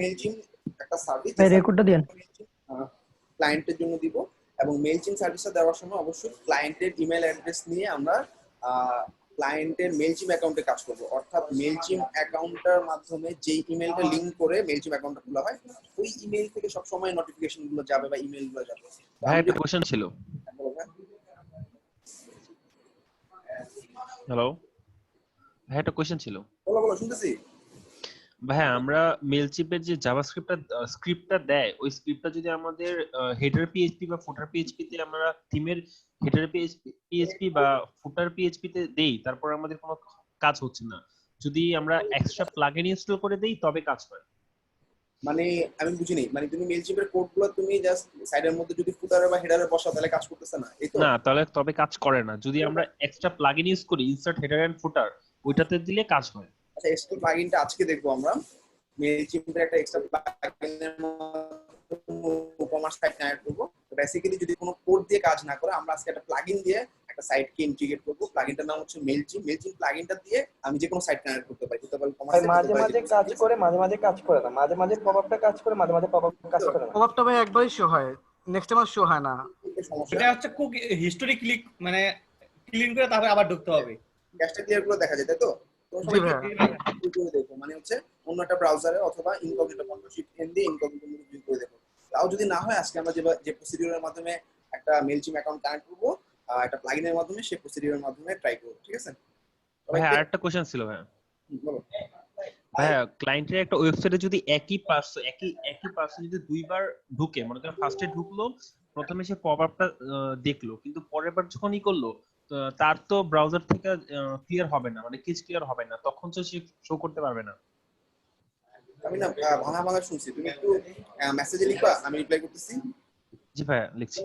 মেইলচিম একটা সার্ভিস, ভাই রেকর্ডটা দেন। ক্লায়েন্টের জন্য দিব, এবং মেইলচিম সার্ভিসটা দেওয়ার সময় অবশ্যই ক্লায়েন্টের ইমেল অ্যাড্রেস নিয়ে আমরা ক্লায়েন্টের মেইলচিম অ্যাকাউন্টে কাজ করব। অর্থাৎ মেইলচিম অ্যাকাউন্টের মাধ্যমে যেই ইমেলটা লিংক করে মেইলচিম অ্যাকাউন্টটা খোলা হয়, ওই ইমেল থেকে সব সময় নোটিফিকেশন গুলো যাবে বা ইমেল গুলো যাবে। ভাই একটা কোশ্চেন ছিল। হ্যালো ভাই, একটা কোশ্চেন ছিল। বলো বলো, শুনতেছি। ভাই আমরা মেলচিপের যে স্ক্রিপ্টটা দেয়, ওই স্ক্রিপ্টটা যদি আমাদের হেডার পিএইচপি বা ফুটার পিএইচপি তে আমরা থিমের হেডার পিএইচপি বা ফুটার পিএইচপি তে দেই, তারপর আমাদের কোনো কাজ হচ্ছে না। যদি আমরা এক্সট্রা প্লাগইন ইনস্টল করে দেই তবে কাজ হয়। মানে আমি বুঝিনি, মানে তুমি মেইলচিমের কোডগুলো তুমি জাস্ট সাইডের মধ্যে যদি ফুটারে বা হেডারে বসাও তাহলে কাজ করতেছে না, এই তো? না, তাহলে তবে কাজ করে না। যদি আমরা এক্সট্রা প্লাগইন ইউজ করি, ইনসার্ট হেডার এন্ড ফুটার, ওইটাতে দিলে কাজ হয়। আচ্ছা, এক্সট্রা প্লাগইনটা আজকে দেখবো আমরা। মেইলচিমের একটা এক্সট্রা প্লাগইনের কমার্স সাইট কানেক্ট করব। বেসিক্যালি যদি কোনো কোড দিয়ে কাজ না করে, আমরা আজকে একটা প্লাগইন দিয়ে একটা সাইটকে ইন্টিগ্রেট করব। প্লাগইনটার নাম হচ্ছে মেইলচিম। মেইলচিম প্লাগইনটা দিয়ে আমি যে কোনো সাইট কানেক্ট করতে পারি, কমার্স সাইট, মাঝে মাঝে কাজ করে, মাঝে মাঝে কাজ করে না, মাঝে মাঝে পপআপটা কাজ করে, মাঝে মাঝে পপআপ কাজ করে না। পপআপটা ভাই একবারই শো হয়, নেক্সট টাইম আর শো হয় না। সমস্যা এটা হচ্ছে কুক হিস্টোরি ক্লিক, মানে ক্লিন করে তারপরে আবার ঢুকতে হবে। ক্যাশটা ক্লিয়ার করে দেখা যায়, তাই তো? জি ভাই। দেখো মানে হচ্ছে অন্য একটা ব্রাউজারে অথবা ইনকগনিটো কন্ট্রোল শিফট এন দিয়ে ইনকগনিটো মোডে ভিউ করে দেখো। তাও যদি না হয়, আজকে আমরা যে প্রসিডিউরের মাধ্যমে একটা মেইলচিম অ্যাকাউন্ট কানেক্ট করব, একটা প্লাগইনের মাধ্যমে, সেই প্রসিডিউরের মাধ্যমে ট্রাই করব, ঠিক আছে? ভাই আরেকটা কোশ্চেন ছিল ভাই। বলো। ভাই ক্লায়েন্টের একটা ওয়েবসাইটে যদি একই পার্সন যদি দুইবার ঢুকে, মনে করেন ফার্স্টে ঢুকলো, প্রথমে সে পপআপটা দেখলো, কিন্তু পরের বার যখন করলো, তার তো ব্রাউজার থেকে ক্লিয়ার হবে না, মানে কেস ক্লিয়ার হবে না, তখন তো সে শো করতে পারবে না। আমি না ভাঙা ভাঙা শুনছি, তুমি একটু মেসেজে লিখবা, আমি রিপ্লাই করতেছি। জি ভাই লিখছি।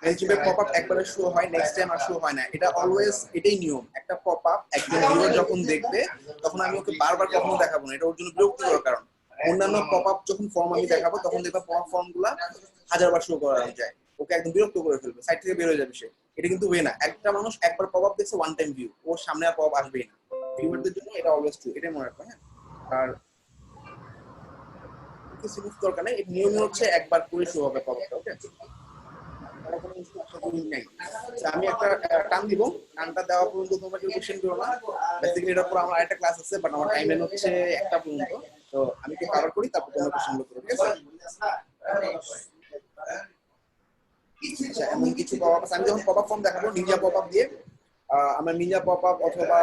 মেইলচিমের পপআপ একবারে শো হয়, নেক্সট টাইম আর শো হয় না। এটা অলওয়েজ, এটাই নিয়ম। একটা পপআপ একজন ভিউয়ার যখন দেখবে, তখন আমি ওকে বারবার কখনো দেখাবো না, এটা ওর জন্য বিরক্তিকর। কারণ অন্যান্য পপআপ যখন ফর্ম আমি দেখাবো, তখন দেখবা পপআপ ফর্মগুলো হাজারবার শো করা যায়, ওকে একদম বিরক্ত করে ফেলবে, সাইট থেকে বের হয়ে যাবে সে। এটা কিন্তু ওয়ে না। একটা মানুষ একবার পপআপ দেখছে, ওয়ান টাইম ভিউ, ওর সামনে আর পপআপ আসবেই না। ভিউয়ারদের জন্য এটা অলওয়েজ ট্রু, এটাই মনে রাখবে। হ্যাঁ, আর কিছু দরকার নেই, এর নিয়ম হচ্ছে একবার করে শো হবে পপআপটা, ওকে? আমি একটা টান দিব, টানটা দেওয়া পর্যন্ত তোমরা কেউ কোশ্চেন করো না। বেসিক্যালি এটার পর আমার আরেকটা ক্লাস আছে, বাট আমার টাইম হচ্ছে 1টা পর্যন্ত। তো আমি একটু কভার করি, তারপর তোমরা কোশ্চেনগুলো করো, ঠিক আছে? আচ্ছা, এমন কিছু পপআপ আছে, আমি যখন পপআপ ফর্ম দেখাবো নিনজা পপআপ দিয়ে, আমরা নিনজা পপআপ অথবা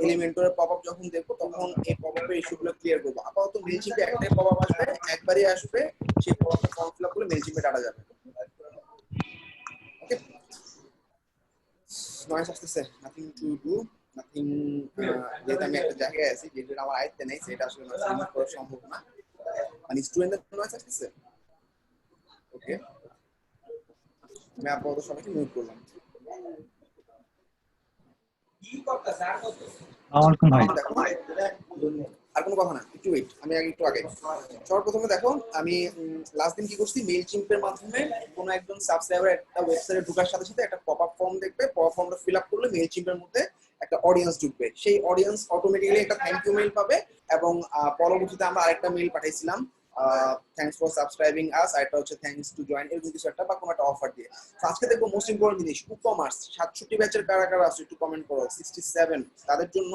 এলিমেন্টরের পপআপ যখন দেখবো, তখন এই পপআপের ইস্যুগুলো ক্লিয়ার করবো। আপাতত মেইলচিমে একটাই পপআপ আসবে, একবারই আসবে, সেই পপআপটা ফর্ম ফিল আপ করে মেইলচিমে ডাটা যাবে। ওকে, নয়েস আসতেছে, নাথিং টু ডু, নাথিং। যেহেতু আমি একটা জায়গায় আছি, যেটা আমার আয়ত্তে নেই, সেটা আসলে নয়েস রিমুভ করা সম্ভব না। মানে স্টুডেন্টদের নয়েস আসতেছে। ওকে, আমি আপাতত সবাইকে মিউট করলাম। আর কোনো কথা না, একটু ওয়েট, আমি একটু আগে। সর্বপ্রথমে দেখো, আমি লাস্ট দিন কি করছি, মেইলচিম্পের মাধ্যমে কোনো একজন সাবস্ক্রাইবার একটা ওয়েবসাইটে ঢোকার সাথে সাথে একটা পপআপ ফর্ম দেখবে, পপআপ ফর্মটা ফিল আপ করলে মেইলচিম্পের মধ্যে একটা অডিয়েন্স ঢুকবে। সেই অডিয়েন্স অটোমেটিক্যালি একটা থ্যাংক ইউ মেইল পাবে, এবং পরবর্তীতে আমরা আরেকটা মেইল পাঠাইছিলাম, থ্যাঙ্কস ফর সাবস্ক্রাইবিং আস, আর এটা হচ্ছে থ্যাঙ্কস টু জয়েন, এরকম কিছু একটা বা কোনো একটা অফার দিয়ে। আজকে দেখবো মোস্ট ইম্পর্টেন্ট জিনিস, ই-কমার্স 67 ব্যাচের কারা কারা আছে একটু কমেন্ট করো। 67, তাদের জন্য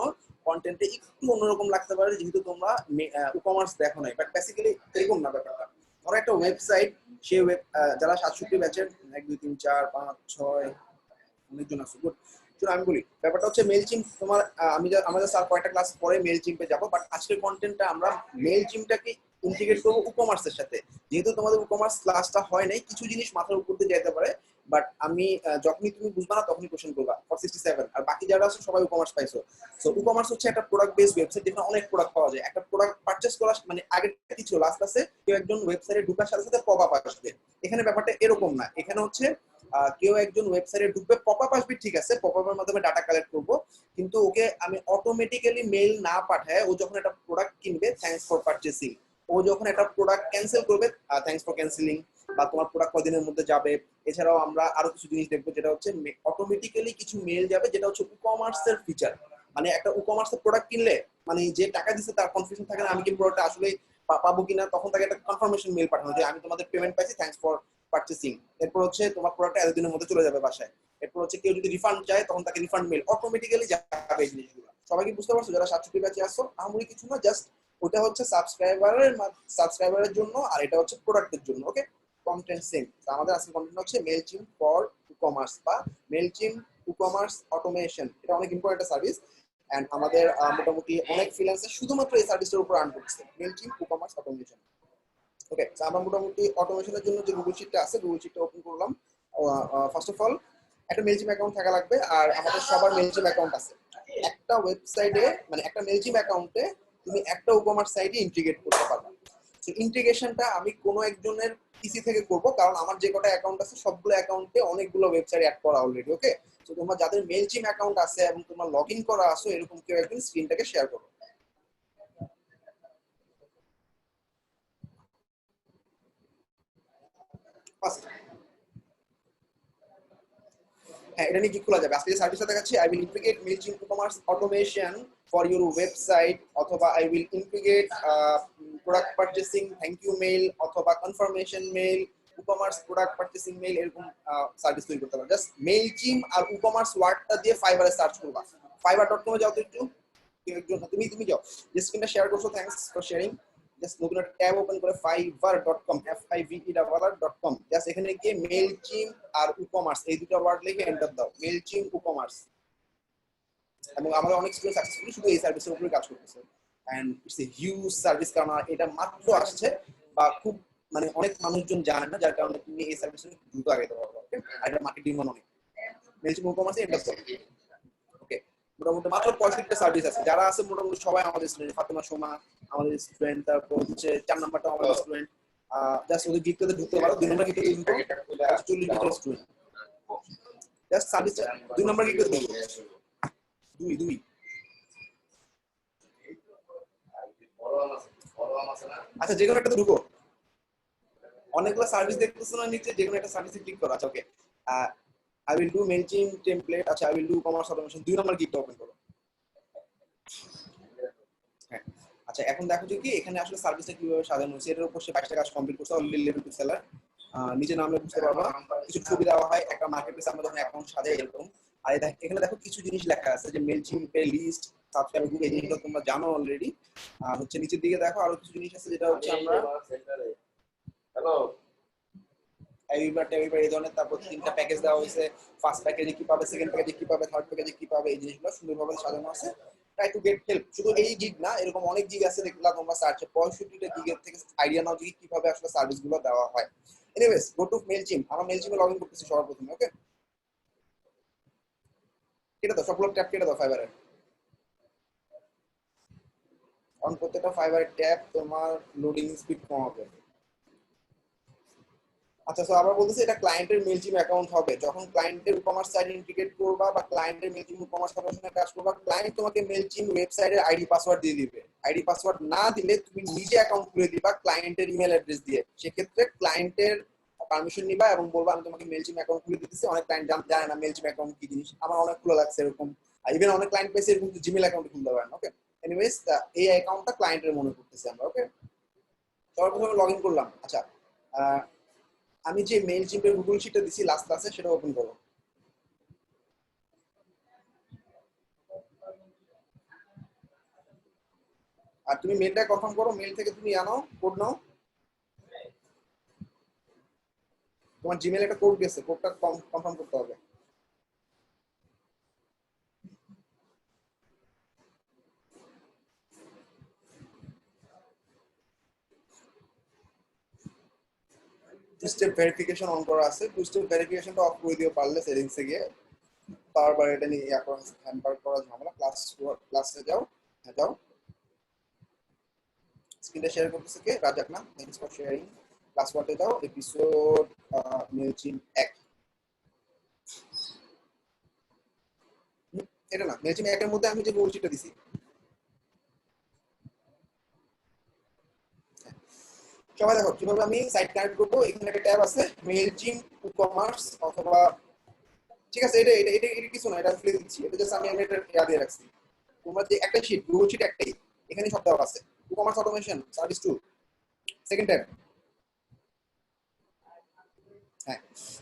কন্টেন্টে একটু অন্যরকম লাগতে পারে, যেহেতু তোমরা ই-কমার্স দেখো নাই, বাট বেসিক্যালি এরকম না ব্যাপারটা। ধরো একটা ওয়েবসাইট, সেই ওয়েব যারা 67 ব্যাচের 1 2 3 4 5 6 অনেকজন আছে, গুড। আমি বলি ব্যাপারটা হচ্ছে মেইলচিম্প তোমার, আমাদের স্যার কয়েকটা ক্লাস পরে মেইলচিম্পে যাবো, বাট আজকের কন্টেন্টটা আমরা মেইলচিম্পটাকে ইন্টিগ্রেট করবো ই-কমার্সের সাথে। যেহেতু তোমাদের ই-কমার্স ক্লাসটা হয় নাই, কিছু জিনিস মাথার উপর দিয়ে যেতে পারে, বাট আমি যখনই তুমি বুঝবা না তখনই কোশ্চেন করবা। ফর 67 আর বাকি যারা আছে সবাই ই-কমার্স পাইছো। সো ই-কমার্স হচ্ছে একটা প্রোডাক্ট বেসড ওয়েবসাইট, যেখানে অনেক প্রোডাক্ট পাওয়া যায়। একটা প্রোডাক্ট পারচেজ করা মানে আগে কি ছিল, লাস্ট ক্লাসে কেউ একজন ওয়েবসাইটে ঢোকার সাথে সাথে পপআপ আসবে, এখানে ব্যাপারটা এরকম না। এখানে হচ্ছে কেউ একজন ওয়েবসাইটে ঢুকবে, পপআপ আসবে, ঠিক আছে, পপআপের মাধ্যমে ডাটা কালেক্ট করবো, কিন্তু ওকে আমি অটোমেটিক্যালি মেইল না পাঠায়, ও যখন একটা প্রোডাক্ট কিনবে, থ্যাঙ্কস ফর পারচেসিং, ও যখন একটা প্রোডাক্ট ক্যান্সেল করবে, থ্যাঙ্কস ফর ক্যান্সেলিং, বা তোমার প্রোডাক্ট কদিনের মধ্যে যাবে। এছাড়াও আমরা আরো কিছু জিনিস দেখবো, যেটা হচ্ছে অটোমেটিক্যালি কিছু মেইল যাবে, যেটা হচ্ছে ই-কমার্সের ফিচার। মানে একটা ই-কমার্সের প্রোডাক্ট কিনলে মানে যে টাকা দিচ্ছে তার কনফিউশন থাকে না আমি কি প্রোডাক্ট আসলে পাবো কিনা, তখন তাকে একটা কনফার্মেশন মেল পাঠানো যে আমি তোমাদের পেমেন্ট পাইছি, থ্যাঙ্কস ফর পারচেসিং। এরপর হচ্ছে তোমার প্রোডাক্ট এতদিনের মধ্যে চলে যাবে বাসায়। এরপর হচ্ছে কেউ যদি রিফান্ড চায় তখন তাকে রিফান্ড মেল অটোমেটিক্যালি যাবে। এই জিনিসগুলো সবাই কি বুঝতে পারছো যারা 67 ব্যাচে আসছো? আমরি কিছু না, জাস্ট ওটা হচ্ছে সাবস্ক্রাইবারের জন্য আর এটা হচ্ছে প্রোডাক্টের জন্য। ওকে, কন্টেন্ট সেম। আমাদের আজকে কন্টেন্ট হচ্ছে মেইলচিম্প ফর ই-কমার্স বা মেইলচিম্প ই-কমার্স অটোমেশন। এটা অনেক ইম্পর্টেন্ট সার্ভিস এন্ড আমাদের মোটামুটি অনেক ফ্রিল্যান্সার শুধুমাত্র এই সার্ভিসটার উপর আর্ন করছে, মেইলচিম্প ই-কমার্স অটোমেশন। ওকে, আমরা মোটামুটি অটোমেশনের জন্য যে গুগল শিটটা আছে গুগল শিটটা ওপেন করলাম। ফার্স্ট অফ অল একটা মেইলচিম্প অ্যাকাউন্ট থাকা লাগবে, আর আমাদের সবার মেইলচিম্প অ্যাকাউন্ট আছে। একটা ওয়েবসাইটে মানে একটা মেইলচিম্প অ্যাকাউন্টে তুমি একটা ই-কমার্স সাইটে ইন্টিগ্রেট করতে পারবে। তো ইন্টিগ্রেশনটা আমি কোনো একজনের পিসি থেকে করব, কারণ আমার যে কটা অ্যাকাউন্ট আছে সবগুলো অ্যাকাউন্টে অনেকগুলো ওয়েবসাইট অ্যাড করা অলরেডি। ওকে, তো তোমরা যাদের মেইলচিম্প অ্যাকাউন্ট আছে এবং তোমরা লগইন করা আছো এরকম কেউ একজন স্ক্রিনটাকে শেয়ার করো। ফার্স্ট হ্যাঁ, এটা নিয়ে কি খোলা যাবে? আজকে যে সার্ভিসটা দেখাচ্ছি, I will integrate Mailchimp ecommerce automation for your website, অথবা I will integrate product purchasing thank you mail, অথবা confirmation mail, ecommerce product purchasing mail, এরকম সার্ভিস তৈরি করতে পারো। জাস্ট মেইলচিম্প আর ই-কমার্স ওয়ার্ডটা দিয়ে ফাইবারে সার্চ করবা। fiverr.com এ যাও তো একটু, তুমি যাও, যে স্ক্রিনটা শেয়ার করছো, থ্যাঙ্কস ফর শেয়ারিং। জাস্ট নতুন একটা ট্যাব ওপেন করে fiverr.com fiverr.com, জাস্ট এখানে গিয়ে মেইলচিম্প আর ই-কমার্স এই দুটো ওয়ার্ড লিখে এন্টার দাও, মেইলচিম্প ই-কমার্স। এবং আমাদের অনেক স্টুডেন্ট সাকসেসফুলি শুধু এই সার্ভিসের উপরে কাজ করতেছে and it's a huge service, কারণ এটা মাত্র আসছে বা খুব মানে অনেক মানুষজন জানে না, যার কারণে তুমি এই সার্ভিসে দ্রুত আগাইতে পারবে। ওকে, আর এটা মার্কেটিং অনেক মেইলচিম্প ই-কমার্সে এন্টার দাও। ওকে, মোটামুটি মাত্র 65টা সার্ভিস আছে, যারা আছে মোটামুটি সবাই আমাদের স্টুডেন্ট। ফাতেমা সোমা আমাদের স্টুডেন্ট, তারপর হচ্ছে 4 নাম্বারটা আমাদের স্টুডেন্ট। জাস্ট ওদের গিগটাতে ঢুকতে পারো, 2 নম্বর গিগটাতে ঢুকো, 40 জন স্টুডেন্ট। জাস্ট সার্ভিস 2 নম্বর গিগটাতে ঢুকো, 2 আচ্ছা, যে কোনো একটাতে ঢুকো। অনেকগুলো সার্ভিস দেখতেছো না নিচে, যে কোনো একটা সার্ভিসে ক্লিক করো। আচ্ছা okay, I will do Mailchimp template. আচ্ছা, I will do commerce automation, 2 number গিগটা ওপেন করো। হ্যাঁ, আচ্ছা এখন দেখো যে কি এখানে আসলে সার্ভিসটা কিভাবে সাজানো হয়েছে। এটার উপর সে 22টা কাজ কমপ্লিট করছে অলরেডি, লেভেল 2 সেলার। নিচে নামলে বুঝতে পারবা, কিছু ছবি দেওয়া হয় একটা মার্কেটপ্লেসে আমরা যখন অ্যাকাউন্ট সাজাই এরকম। আর এখানে দেখো কিছু জিনিস লেখা আছে যে মেইলচিম্পের লিস্ট, সাবস্ক্রাইবার গ্রুপ, এই জিনিসগুলো তোমরা জানো অলরেডি। হচ্ছে নিচের দিকে দেখো আরো কিছু জিনিস আছে, যেটা হচ্ছে আমরা হ্যালো এইবার এই ধরনের। তারপর 3টা প্যাকেজ দেওয়া হয়েছে, ফার্স্ট প্যাকেজে কি পাবে, সেকেন্ড প্যাকেজে কি পাবে, থার্ড প্যাকেজে কি পাবে, এই জিনিসগুলো সুন্দরভাবে সাজানো আছে। Try to get help. শুধু এই গিগ না, এরকম অনেক গিগ আছে, দেখলা তোমরা সার্চে 65টা গিগের থেকে আইডিয়া নাও যে কিভাবে আসলে সার্ভিসগুলো দেওয়া হয়। Anyways, go to Mailchimp. আমরা মেইলচিম্পে লগইন করতেছি সবার প্রথমে। ওকে, কেটে দাও সবগুলো ট্যাব, কেটে দাও ফাইবারে। অন প্রত্যেকটা ফাইবারের ট্যাব তোমার লোডিং স্পিড কমাবে। আচ্ছা, সো আবার বলতেছি এটা ক্লায়েন্টের মেইলচিম্প অ্যাকাউন্ট হবে। যখন ক্লায়েন্টের ই-কমার্স সাইট ইন্টিগ্রেট করবা বা ক্লায়েন্টের মেইলচিম্প ই-কমার্স অটোমেশনে কাজ করবা, ক্লায়েন্ট তোমাকে মেইলচিম্প ওয়েবসাইটের আইডি পাসওয়ার্ড দিয়ে দিবে। আইডি পাসওয়ার্ড না দিলে তুমি নিজে অ্যাকাউন্ট খুলে দিবা ক্লায়েন্টের ইমেল অ্যাড্রেস দিয়ে। সেক্ষেত্রে ক্লায়েন্টের পারমিশন নিবা এবং বলবা আমি তোমাকে মেইলচিম্প অ্যাকাউন্ট খুলে দিতেছি। অনেক ক্লায়েন্ট জানে না মেইলচিম্প অ্যাকাউন্ট কি জিনিস, আমার অনেক খোলা লাগছে এরকম। ইভেন অনেক ক্লায়েন্ট পেয়েছে এরকম জিমেল অ্যাকাউন্ট খুলতে পারেন। ওকে, এনিওয়েজ এই অ্যাকাউন্টটা ক্লায়েন্টের মনে করতেছি আমরা। ওকে, সবার প্রথমে লগইন করলাম। আচ্ছা, আমি যে মেইলচিম্পের গুগল শিটটা দিছি লাস্ট ক্লাসে, সেটা ওপেন করো। আর তুমি মেইলটা কনফার্ম করো, মেইল থেকে তুমি আনো কোড নাও। তোমার জিমেইলে একটা কোড গেছে, কোডটা কনফার্ম করতে হবে। টু স্টেপ ভেরিফিকেশন অন করা আছে, টু স্টেপ ভেরিফিকেশনটা অফ করে দিও পারলে সেটিংসে গিয়ে। বারবার এটা নিয়ে হ্যাম্পার করা ঝামেলা। ক্লাসে যাও, হ্যাঁ যাও। স্ক্রিনটা শেয়ার করতেছে কে? রাজাক না? Thanks for sharing. ক্লাস ওয়ার্ডে যাও, এপিসোড মেইলচিম্প 1। এটা না, মেইলচিম্প 1 এর মধ্যে আমি যে গুগল শিটটা দিছি। সবাই দেখো কিভাবে আমি সাইট কানেক্ট করবো। এখানে একটা ট্যাব আছে মেইলচিম্প ই-কমার্স, অথবা ঠিক আছে এটা কিছু না, এটা ফেলে দিচ্ছি। এটা জাস্ট আমি এটা ইয়া দিয়ে রাখছি। তোমরা যে একটা শীট, গুগল শীট একটাই, এখানে সব দেওয়া আছে। E-commerce automation service two, second tab. হ্যাঁ,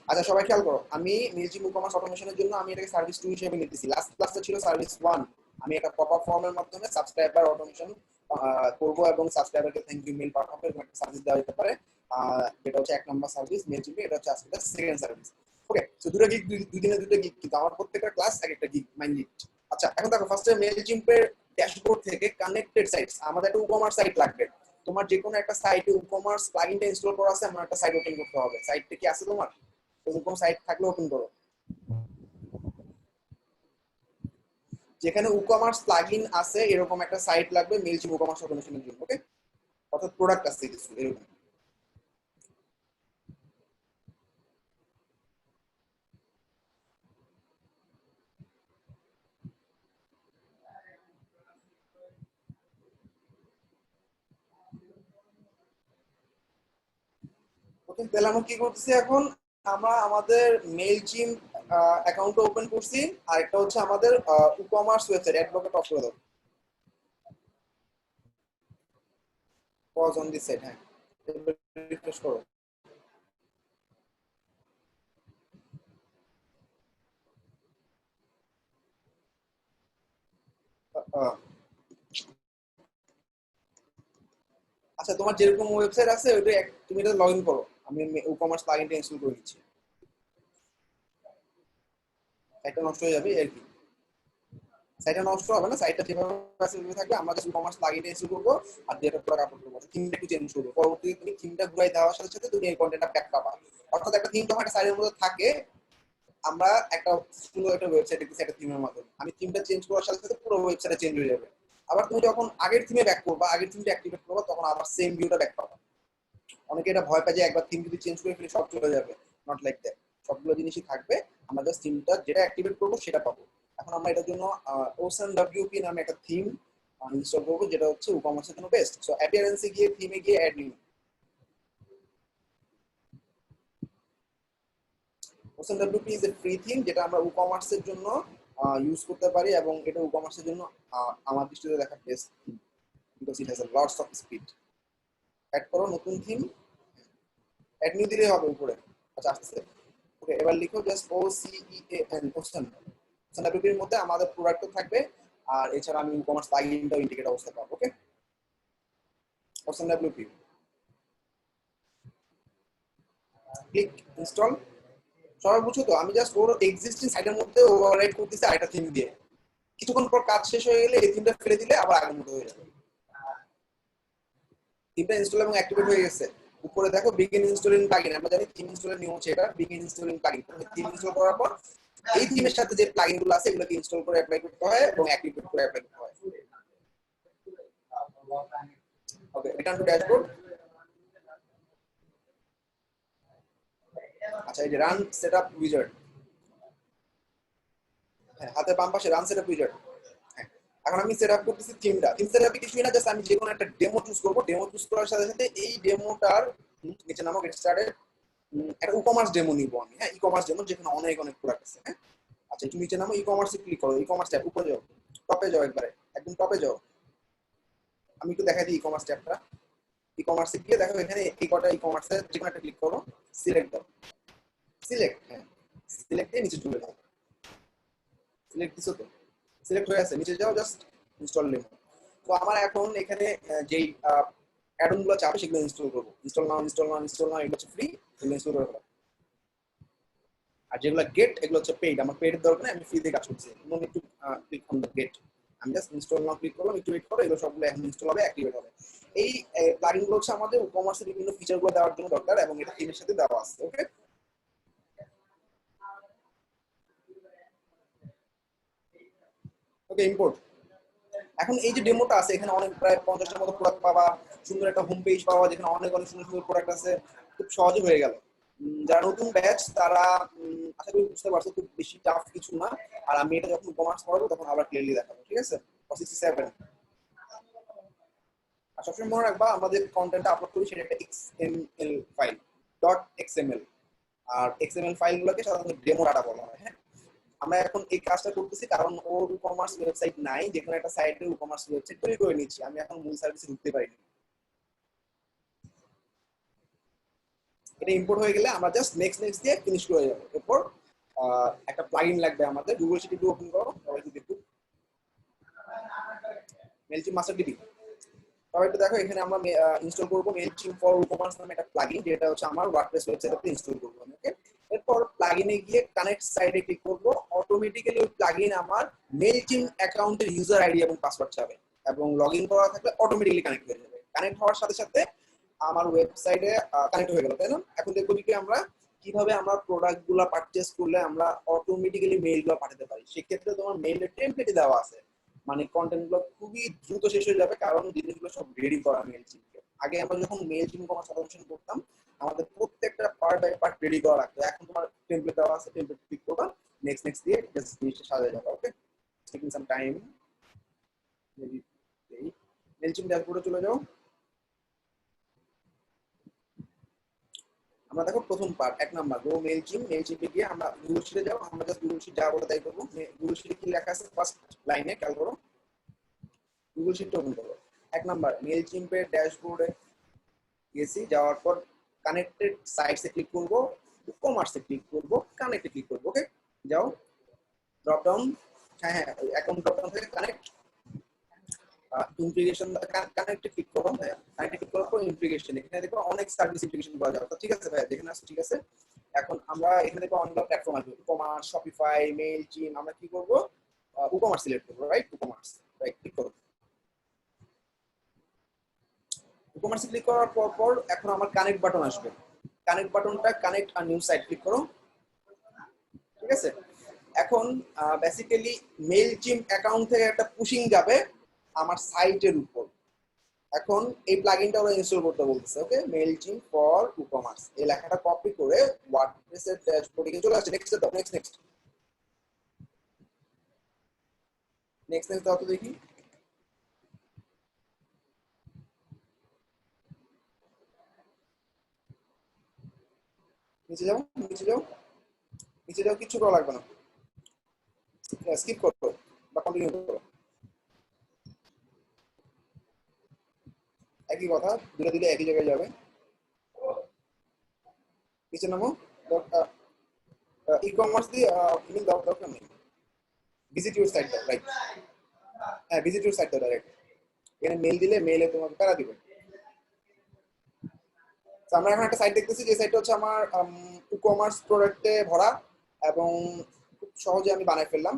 আচ্ছা সবাই খেয়াল করো, আমি মেলচিপ ই-কমার্স অটোমেশনের জন্য আমি এটাকে সার্ভিস টু হিসেবে নিতেছি। লাস্ট ক্লাসটা ছিল সার্ভিস ওয়ান। আমি একটা পপআপ ফর্মের মাধ্যমে সাবস্ক্রাইবার অটোমেশন করবো এবং সাবস্ক্রাইবারকে থ্যাংক ইউ মেল পাঠাবো, এরকম একটা সার্ভিস দেওয়া যেতে পারে। যেটা হচ্ছে 1 নম্বর সার্ভিস মেলচিপে, এটা হচ্ছে আজকে সেকেন্ড সার্ভিস। ওকে, তো দুটো গিগ, দুই দিনে দুটো গিগ, কিন্তু আমার প্রত্যেকটা ক্লাস এক একটা গিগ মাইন্ড। আচ্ছা এখন দেখো, ফার্স্টে মেলচিপের ড্যাশবোর্ড থেকে কানেক্টেড সাইটস, আমাদের একটা ই-কমার্স সাইট লাগবে। তোমার যে কোনো একটা সাইটে ই-কমার্স প্লাগইনটা ইনস্টল করা আছে, আমার একটা সাইট ওপেন করতে হবে। সাইটটা কি আছে তোমার? এরকম সাইট থাকলে ওপেন করো, যেখানে ই-কমার্স প্লাগইন আছে, এরকম একটা সাইট লাগবে মেলচিপ ই-কমার্স অটোমেশনের জন্য। ওকে, অর্থাৎ প্রোডাক্ট আছে কিছু এরকম। ওকে, তাহলে আমরা কি করতেছি এখন? আমরা আমাদের মেইলচিম্প অ্যাকাউন্ট ওপেন করছি, আর একটা হচ্ছে আমাদের ই-কমার্স ওয়েবসাইট অ্যাডভোকেট অফ করে দাও। পজ অন দিস সাইট, হ্যাঁ রিফ্রেশ করো। আহ, আচ্ছা তোমার যেরকম ওয়েবসাইট আছে ওইটা তুমি এটা লগ ইন করো, আমি ই-কমার্স প্লাগইনটা ইনস্টল করে দিচ্ছি। একটা নষ্ট হয়ে যাবে আর কি, সাইটটা নষ্ট হবে না, সাইটটা যেভাবে আছে ওইভাবে থাকবে। আমরা জাস্ট ই-কমার্স প্লাগইনটা ইনস্টল করবো আর যেটা প্রোডাক্ট আপলোড করবো, থিমটা একটু চেঞ্জ করবো। পরবর্তীতে তুমি থিমটা ঘুরাই দেওয়ার সাথে সাথে তুমি এই কন্টেন্টটা ব্যাক পাবা। অর্থাৎ একটা থিম যখন একটা সাইটের মধ্যে থাকে, আমরা একটা সুন্দর একটা ওয়েবসাইট দেখতেছি একটা থিমের মাধ্যমে, আমি থিমটা চেঞ্জ করার সাথে সাথে পুরো ওয়েবসাইটে চেঞ্জ হয়ে যাবে। আবার তুমি যখন আগের থিমে ব্যাক করবা, আগের থিমটা অ্যাক্টিভেট করবা, তখন আবার সেম ভিউটা ব্যাক পাবা। অনেকে এটা ভয় পায় যে একবার থিম যদি চেঞ্জ করে ফেলি সব চলে যাবে। নট লাইক দ্যাট, সবগুলো জিনিসই থাকবে। আমরা জাস্ট থিমটা যেটা অ্যাক্টিভেট করবো সেটা পাবো। এখন আমরা এটার জন্য ওশান ডব্লিউপি নামে একটা থিম ইনস্টল করবো, যেটা হচ্ছে ই-কমার্সের জন্য বেস্ট। সো অ্যাপিয়ারেন্সে গিয়ে থিমে গিয়ে add new ocean WP is a free theme, যেটা আমরা ই-কমার্সের জন্য ইউজ করতে পারি, এবং এটা ই-কমার্সের জন্য আমার দৃষ্টিতে দেখা best theme, because it has a lots of speed. Add করো নতুন থিম, অ্যাড নিউ দিলেই হবে উপরে। আচ্ছা আসছে। ওকে, এবার লিখো just O C E A N, ocean. Ocean ডব্লিউপির মধ্যে আমাদের প্রোডাক্টও থাকবে, আর এছাড়া আমি ই-কমার্স প্লাগইনটাও ইন্ডিকেট অবস্থা পাবো। ওকে, ওশান ডব্লিউপি ক্লিক ইনস্টল। সবাই বুঝছো তো? আমি জাস্ট ওর এক্সিস্টিং সাইটের মধ্যে ওভাররাইড করতেছি আরেকটা থিম দিয়ে। কিছুক্ষণ পর কাজ শেষ হয়ে গেলে এই থিমটা ফেলে দিলে আবার আগের মতো হয়ে যাবে। থিমটা ইনস্টল এবং অ্যাক্টিভেট হয়ে গেছে। উপরে দেখো বিগিন ইনস্টলিং প্লাগইন, আমরা জানি থিম ইনস্টলের নিয়ম হচ্ছে এটা, begin installing plugin. Theme install করার পর এই থিমের সাথে যে প্লাগইন গুলো আছে এগুলোকে ইনস্টল করে অ্যাপ্লাই করতে হয় এবং অ্যাক্টিভেট করে অ্যাপ্লাই করতে হয়। ওকে, রিটার্ন টু ড্যাশবোর্ড। আচ্ছা, এই যে রান সেটআপ উইজার্ড, হ্যাঁ হাতের বাম পাশে রান সেটআপ উইজার্ড। হ্যাঁ, এখন আমি সেটআপ করতেছি থিমটা। থিম সেটআপে কিছুই না, জাস্ট আমি যে কোনো একটা ডেমো চুজ করব। ডেমো চুজ করার সাথে সাথে এই ডেমোটার নিচে নামো গেট স্টার্টেড, একটা ই-কমার্স ডেমো নিব আমি। হ্যাঁ, ই-কমার্স ডেমো, যেখানে অনেক অনেক প্রোডাক্ট আছে। হ্যাঁ, আচ্ছা একটু নিচে নামো, ই-কমার্সে ক্লিক করো, ই-কমার্স ট্যাব উপরে যাও, টপে যাও, একবারে একদম টপে যাও। আমি একটু দেখাই দিই ই-কমার্স ট্যাবটা। ই-কমার্সে গিয়ে দেখো এখানে এই কটা ই-কমার্সে যে কোনো একটা ক্লিক করো, সিলেক্ট দাও, সিলেক্ট, হ্যাঁ সিলেক্ট দিয়ে নিচে চলে যাও। সিলেক্ট দিছো তো? সিলেক্ট হয়ে আছে, নিচে যাও, জাস্ট ইনস্টল ডেমো। তো আমার এখন এখানে যেই অ্যাডন গুলো চাবে সেগুলো ইনস্টল করবো। ইনস্টল নাও, ইনস্টল নাও, ইনস্টল নাও, এগুলো হচ্ছে ফ্রি, এগুলো ইনস্টল করে ফেলো। আর যেগুলো গেট এগুলো হচ্ছে পেইড, আমার পেইডের দরকার নেই, আমি ফ্রি দিয়ে কাজ করছি। এবং একটু ক্লিক অন দ্য গেট, আমি জাস্ট ইনস্টল নাও ক্লিক করলাম, একটু ওয়েট করো, এগুলো সবগুলো এখন ইনস্টল হবে, অ্যাক্টিভেট হবে। এই প্লাগইন গুলো হচ্ছে আমাদের ই-কমার্সের বিভিন্ন ফিচার গুলো দেওয়ার জন্য দরকার, এবং এটা থিমের সাথে দেওয়া আছে। ওকে, ওকে ইম্পোর্ট। এখন এই যে ডেমোটা আছে, এখানে অনেক প্রায় 50টার মতো প্রোডাক্ট পাবা, সুন্দর একটা হোম পেজ পাওয়া, যেখানে অনেক অনেক সুন্দর সুন্দর প্রোডাক্ট আছে। খুব সহজে হয়ে গেল। যারা নতুন ব্যাচ তারা আশা করি বুঝতে পারছো, খুব বেশি টাফ কিছু না। আর আমি এটা যখন কমার্স পড়াবো তখন আবার ক্লিয়ারলি দেখাবো, ঠিক আছে? 67। আর সবসময় মনে রাখবা, আমাদের কন্টেন্টটা আপলোড করি সেটা একটা XML ফাইল, .xml। আর XML ফাইলগুলোকে সাধারণত ডেমো ডাটা বলা হয়। হ্যাঁ, আমরা এখন এই কাজটা করতেছি কারণ ওর ই-কমার্স ওয়েবসাইট নাই, যেখানে একটা সাইটে ই-কমার্স ওয়েবসাইট তৈরি করে নিচ্ছি, আমি এখন মূল সার্ভিসে ঢুকতে পারিনি। এটা ইম্পোর্ট হয়ে গেলে আমরা জাস্ট নেক্সট দিয়ে ফিনিশ করে যাবো। এরপর একটা প্লাগইন লাগবে আমাদের, গুগল শিট একটু ওপেন করো, সবাই একটু দেখুন। মেলচিম মাস্টার ডিবি সবাই একটু দেখো, এখানে আমরা ইনস্টল করবো মেলচিম ফর ই-কমার্স নামে একটা প্লাগইন, যেটা হচ্ছে আমার ওয়ার্ডপ্রেস ওয়েবসাইটে ইনস্টল করবো আমি। ওকে, এরপর প্লাগইনে গিয়ে কানেক্ট সাইডে ক্লিক করবো। অটোমেটিক্যালি ওই প্লাগইন আমার মেলচিম অ্যাকাউন্টের ইউজার আইডি এবং পাসওয়ার্ড চাবে, এবং লগইন করা থাকলে অটোমেটিক্যালি কানেক্ট হয়ে যাবে। কানেক্ট হওয়ার সাথে সাথে আমার ওয়েবসাইটে কানেক্ট হয়ে গেল, তাই না? এখন দেখবো কি আমরা কিভাবে আমরা প্রোডাক্ট গুলা পারচেজ করলে আমরা অটোমেটিক্যালি মেইল গুলো পাঠাতে পারি। সেক্ষেত্রে তোমার মেইলের টেমপ্লেট দেওয়া আছে, মানে কন্টেন্ট গুলো খুবই দ্রুত শেষ হয়ে যাবে, কারণ জিনিসগুলো সব রেডি করা মেইলচিমকে। আগে আমরা যখন মেইলচিম কমার্স অটোমেশন করতাম, আমাদের প্রত্যেকটা পার্ট বাই পার্ট রেডি করা লাগতো। এখন তোমার টেমপ্লেট দেওয়া আছে, টেমপ্লেট ক্লিক করবা, নেক্সট দিয়ে জাস্ট জিনিসটা সাজিয়ে যাবে। ওকে, টেকিং সাম টাইম। মেইলচিম ড্যাশবোর্ডে চলে যাও। আমরা দেখো প্রথম পার্ট 1 নাম্বার গো মেইলচিম। মেইলচিমে গিয়ে আমরা গুগল শিটে যাও, আমরা জাস্ট গুগল শিট যা বলে তাই করব। গুগল শিটে কি লেখা আছে ফার্স্ট লাইনে খেয়াল করো, গুগল শিট ওপেন করো। 1 নাম্বার মেইলচিমের ড্যাশবোর্ডে গেছি, যাওয়ার পর কানেক্টেড সাইটসে ক্লিক করব, ই-কমার্সে ক্লিক করব, কানেক্টে ক্লিক করব। ওকে, যাও ড্রপ ডাউন, হ্যাঁ অ্যাকাউন্ট ড্রপ ডাউন থেকে কানেক্ট ইন্টিগ্রেশন কানেক্টে ক্লিক করো। কানেক্টে ক্লিক করার পর ইন্টিগ্রেশন, এখানে দেখো অনেক সার্ভিস ইন্টিগ্রেশন করা যাবে। ঠিক আছে ভাই, দেখেন আসছে, ঠিক আছে। এখন আমরা এখানে দেখো অনেকগুলো প্ল্যাটফর্ম আছে, ই-কমার্স, শপিফাই, মেইলচিম। আমরা কি করব, ই-কমার্স সিলেক্ট করব, রাইট? ই-কমার্স, রাইট, ক্লিক করো। ই-কমার্সে ক্লিক করার পর এখন আমার কানেক্ট বাটন আসবে। কানেক্ট বাটনটা connect a new site click করো। ঠিক আছে, এখন বেসিক্যালি মেইলচিম অ্যাকাউন্ট থেকে একটা পুশিং যাবে আমার সাইটের উপর। এখন এই প্লাগইনটা ওরা ইনস্টল করতে বলতেছে। ওকে, মেইলচিম ফর ই-কমার্স, এই লেখাটা কপি করে ওয়ার্ডপ্রেসের ড্যাশবোর্ডে চলে আসছে। নেক্সট দাও, নেক্সট দাও তো দেখি। নিচে যাও, কিছু করা লাগবে না, স্কিপ করো বা কন্টিনিউ করো, একই কথা, দুটো দিলে একই জায়গায় যাবে। নিচে নামো, ই-কমার্স দিয়ে ইমেল দাও, দরকার নেই, ভিজিট ইউর সাইট দাও, রাইট? হ্যাঁ, ভিজিট ইউর সাইট দাও ডাইরেক্ট। এখানে মেল দিলে মেলে তোমাকে প্যারা দিবে। আমরা এখন একটা সাইট দেখতেছি, যে সাইটটা হচ্ছে আমার ই-কমার্স প্রোডাক্টে ভরা, এবং খুব সহজে আমি বানাই ফেললাম।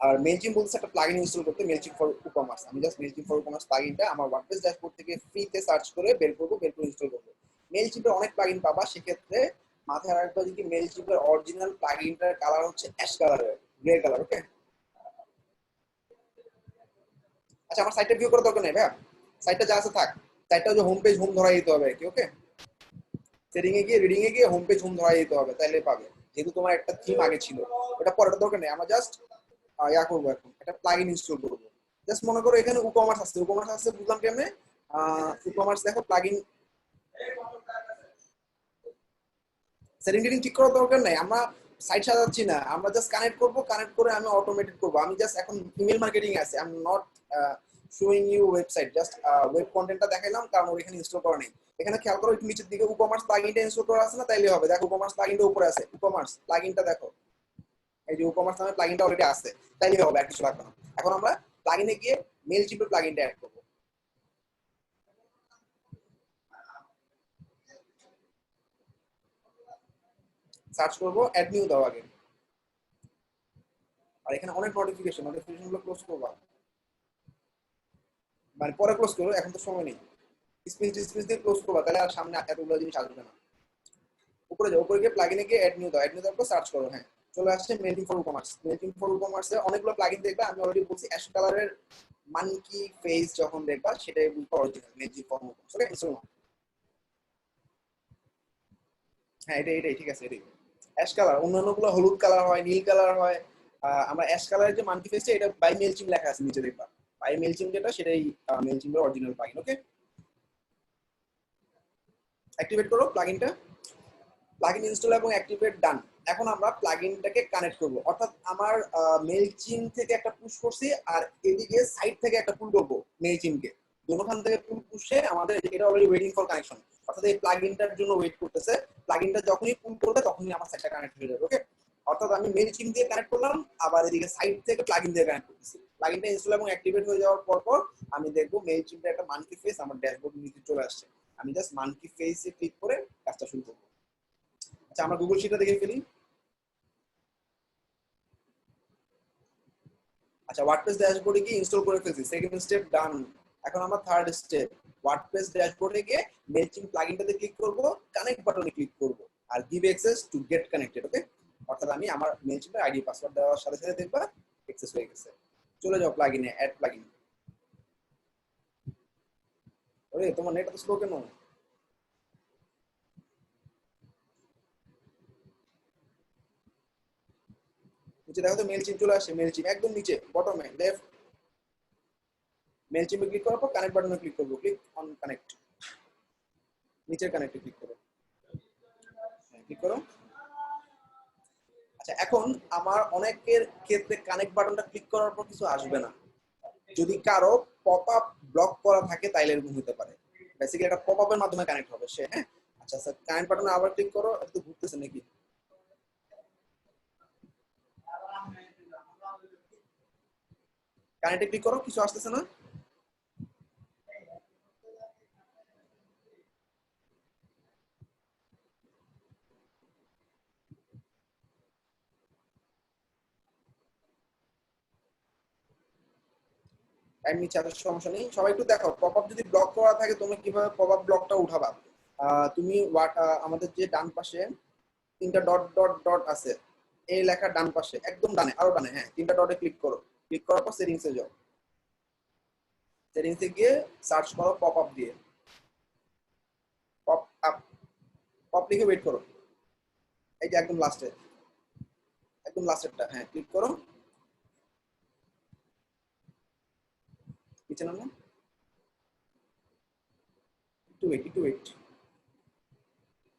আর মেইলচিম বলছে একটা প্লাগইন ইনস্টল করতে, মেইলচিম ফর ই-কমার্স। আমি জাস্ট মেইলচিম ফর ই-কমার্স প্লাগইনটা আমার ওয়ার্ডপ্রেস ড্যাশবোর্ড থেকে ফ্রিতে সার্চ করে বের করব, বের করে ইনস্টল করব। মেইলচিমে অনেক প্লাগইন পাবা, সেক্ষেত্রে মাথায় রাখবা যে মেইলচিমের অরিজিনাল প্লাগইনটার কালার হচ্ছে অ্যাশ কালারের, গ্রে কালার। ওকে, আচ্ছা আমার সাইটটা ভিউ করার দরকার নেই ভাইয়া, সাইটটা যা আছে থাক। সাইটটা যে হোম পেজ হোম ধরাই দিতে হবে আর কি। ওকে, সেটিং এ গিয়ে রিডিং এ গিয়ে হোম পেজ হোম ধরাই দিতে হবে, তাইলে পাবে। যেহেতু তোমার একটা থিম আগে ছিল, ওটা পরের দরকার নেই। আমরা জাস্ট ইয়া করবো, এখন একটা প্লাগইন ইনস্টল করবো। জাস্ট মনে করো এখানে ই-কমার্স আছে, বুঝলাম কেমনে। ই-কমার্স দেখো প্লাগইন সেটিং ঠিক করার দরকার নাই, আমরা সাইট সাজাচ্ছি না, আমরা জাস্ট কানেক্ট করব, কানেক্ট করে আমি অটোমেটেড করব। আমি জাস্ট এখন ইমেল মার্কেটিং আছে, I am not showing you website, just web কন্টেন্টটা দেখাইলাম, কারণ ওর এখানে ইনস্টল করা নেই। এখানে খেয়াল করো একটু নিচের দিকে ই-কমার্স প্লাগইনটা ইনস্টল করা আছে না, তাইলে হবে। দেখো ই-কমার্স প্লাগইনটা উপরে আছে, ই-কমার্স প্লাগইনটা দেখো, এই যে ই-কমার্স নামে প্লাগইনটা অলরেডি আছে, তাইলে হবে, আর কিছু লাগবে না। এখন আমরা প্লাগইনে গিয়ে মেইলচিমের প্লাগইনটা অ্যাড করব। সার্চ করব, অ্যাড নিউ দাও আগে। আর এখানে অনেক নোটিফিকেশন গুলো ক্লোজ করবা, মানে পরে ক্লোজ করো, এখন তো সময় নেই। স্পেস দিয়ে ক্লোজ করবা, তাহলে আর সামনে এতগুলো জিনিস আসবে না। উপরে যাও, উপরে গিয়ে প্লাগইনে গিয়ে অ্যাড নিউ দাও, অ্যাড নিউ দেওয়ার পর সার্চ করো। হ্যাঁ, চলে আসছে মেইলচিম ফর ই-কমার্স। মেইলচিম ফর ই-কমার্সে অনেকগুলো প্লাগইন দেখবা, আমি অলরেডি বলছি অ্যাশ কালারের মানকি ফেস যখন দেখবা, সেটাই বুঝবা original Mailchimp for ecommerce. Okay, install. হ্যাঁ, এটাই ঠিক আছে, এটাই অ্যাশ কালার। অন্যান্যগুলো হলুদ কালার হয়, নীল কালার হয়। আমরা অ্যাশ কালারের যে মানকি ফেসটা, এটা বাই মেইলচিম লেখা আছে নিচে দেখবা। বাই মেইলচিম যেটা, সেটাই মেইলচিমের অরিজিনাল প্লাগইন। ওকে, অ্যাক্টিভেট করো প্লাগইনটা, প্লাগইন ইনস্টল এবং অ্যাক্টিভেট ডান। এখন আমরা প্লাগইনটাকে কানেক্ট করব, অর্থাৎ আমার মেইলচিম থেকে একটা পুশ করছি আর এদিকে সাইট থেকে একটা পুল করব মেইলচিমকে, দুটোখান থেকে পুল পুশে আমাদের এটা অলরেডি ওয়েটিং ফর কানেকশন, অর্থাৎ এই প্লাগইনটার জন্য ওয়েট করতেছে। প্লাগইনটা যখনই পুল করবে তখনই আমার সাইটটা কানেক্ট হয়ে যাবে। ওকে, অর্থাৎ আমি মেইলচিম দিয়ে কানেক্ট করলাম, আবার এদিকে সাইট থেকে প্লাগইন দিয়ে কানেক্ট করতেছি। প্লাগইনটা ইনস্টল এবং অ্যাক্টিভেট হয়ে যাওয়ার পর আমি দেখবো মেইলচিমটা একটা মানকি ফেস আমার ড্যাশবোর্ডের নিচে চলে আসছে। আমি জাস্ট মানকি ফেসে ক্লিক করে কাজটা শুরু করবো। আচ্ছা, আমরা গুগল শিটটা দেখে ফেলি। আচ্ছা, ওয়ার্ডপ্রেস ড্যাশবোর্ডে গিয়ে ইনস্টল করে ফেলছি, সেকেন্ড স্টেপ ডান। এখন আমরা থার্ড স্টেপ ওয়ার্ডপ্রেস ড্যাশবোর্ডে গিয়ে মেইলচিম প্লাগইনটাতে ক্লিক করব, কানেক্ট বাটনে ক্লিক করব আর give access to get connected. Okay, অর্থাৎ আমি আমার মেইলচিমের আইডি পাসওয়ার্ড দেওয়ার সাথে সাথে দেখবা অ্যাক্সেস হয়ে গেছে। চলে যাও প্লাগইনে, অ্যাড প্লাগইন। ওরে তোমার নেট এত স্লো কেন? নিচে দেখো তো মেইলচিম চলে আসে, মেইলচিম একদম নিচে বটমে লেফট। মেইলচিমে ক্লিক করার পর কানেক্ট বাটনে ক্লিক করব, ক্লিক অন কানেক্ট, নিচের কানেক্টে ক্লিক করো, ক্লিক করো। আচ্ছা, এখন আমার অনেকের ক্ষেত্রে কানেক্ট বাটনটা ক্লিক করার পর কিছু আসবে না। যদি কারো পপ আপ ব্লক করা থাকে তাইলে এরকম হতে পারে। বেসিক্যালি একটা পপ আপের মাধ্যমে কানেক্ট হবে সে। হ্যাঁ, আচ্ছা স্যার, কানেক্ট বাটনে আবার ক্লিক করো, একটু ঘুরতেছে নাকি? কানেক্টে ক্লিক করো, কিছু আসতেছে না। টাইম নিচ্ছে, এত সমস্যা নেই। সবাই একটু দেখো, পপ আপ যদি ব্লক করা থাকে তুমি কিভাবে পপ আপ ব্লকটা উঠাবা। তুমি আমাদের যে ডান পাশে তিনটা ডট ডট ডট আছে, এই লেখার ডান পাশে একদম ডানে, আরো ডানে, হ্যাঁ, তিনটা ডটে ক্লিক করো। ক্লিক করার পর সেটিংসে যাও, সেটিংসে গিয়ে সার্চ করো পপ আপ দিয়ে, পপ আপ, পপ লিখে ওয়েট করো। এই যে একদম লাস্টে, একদম লাস্টেরটা, হ্যাঁ, ক্লিক করো, নিচে নামো, একটু ওয়েট, একটু ওয়েট।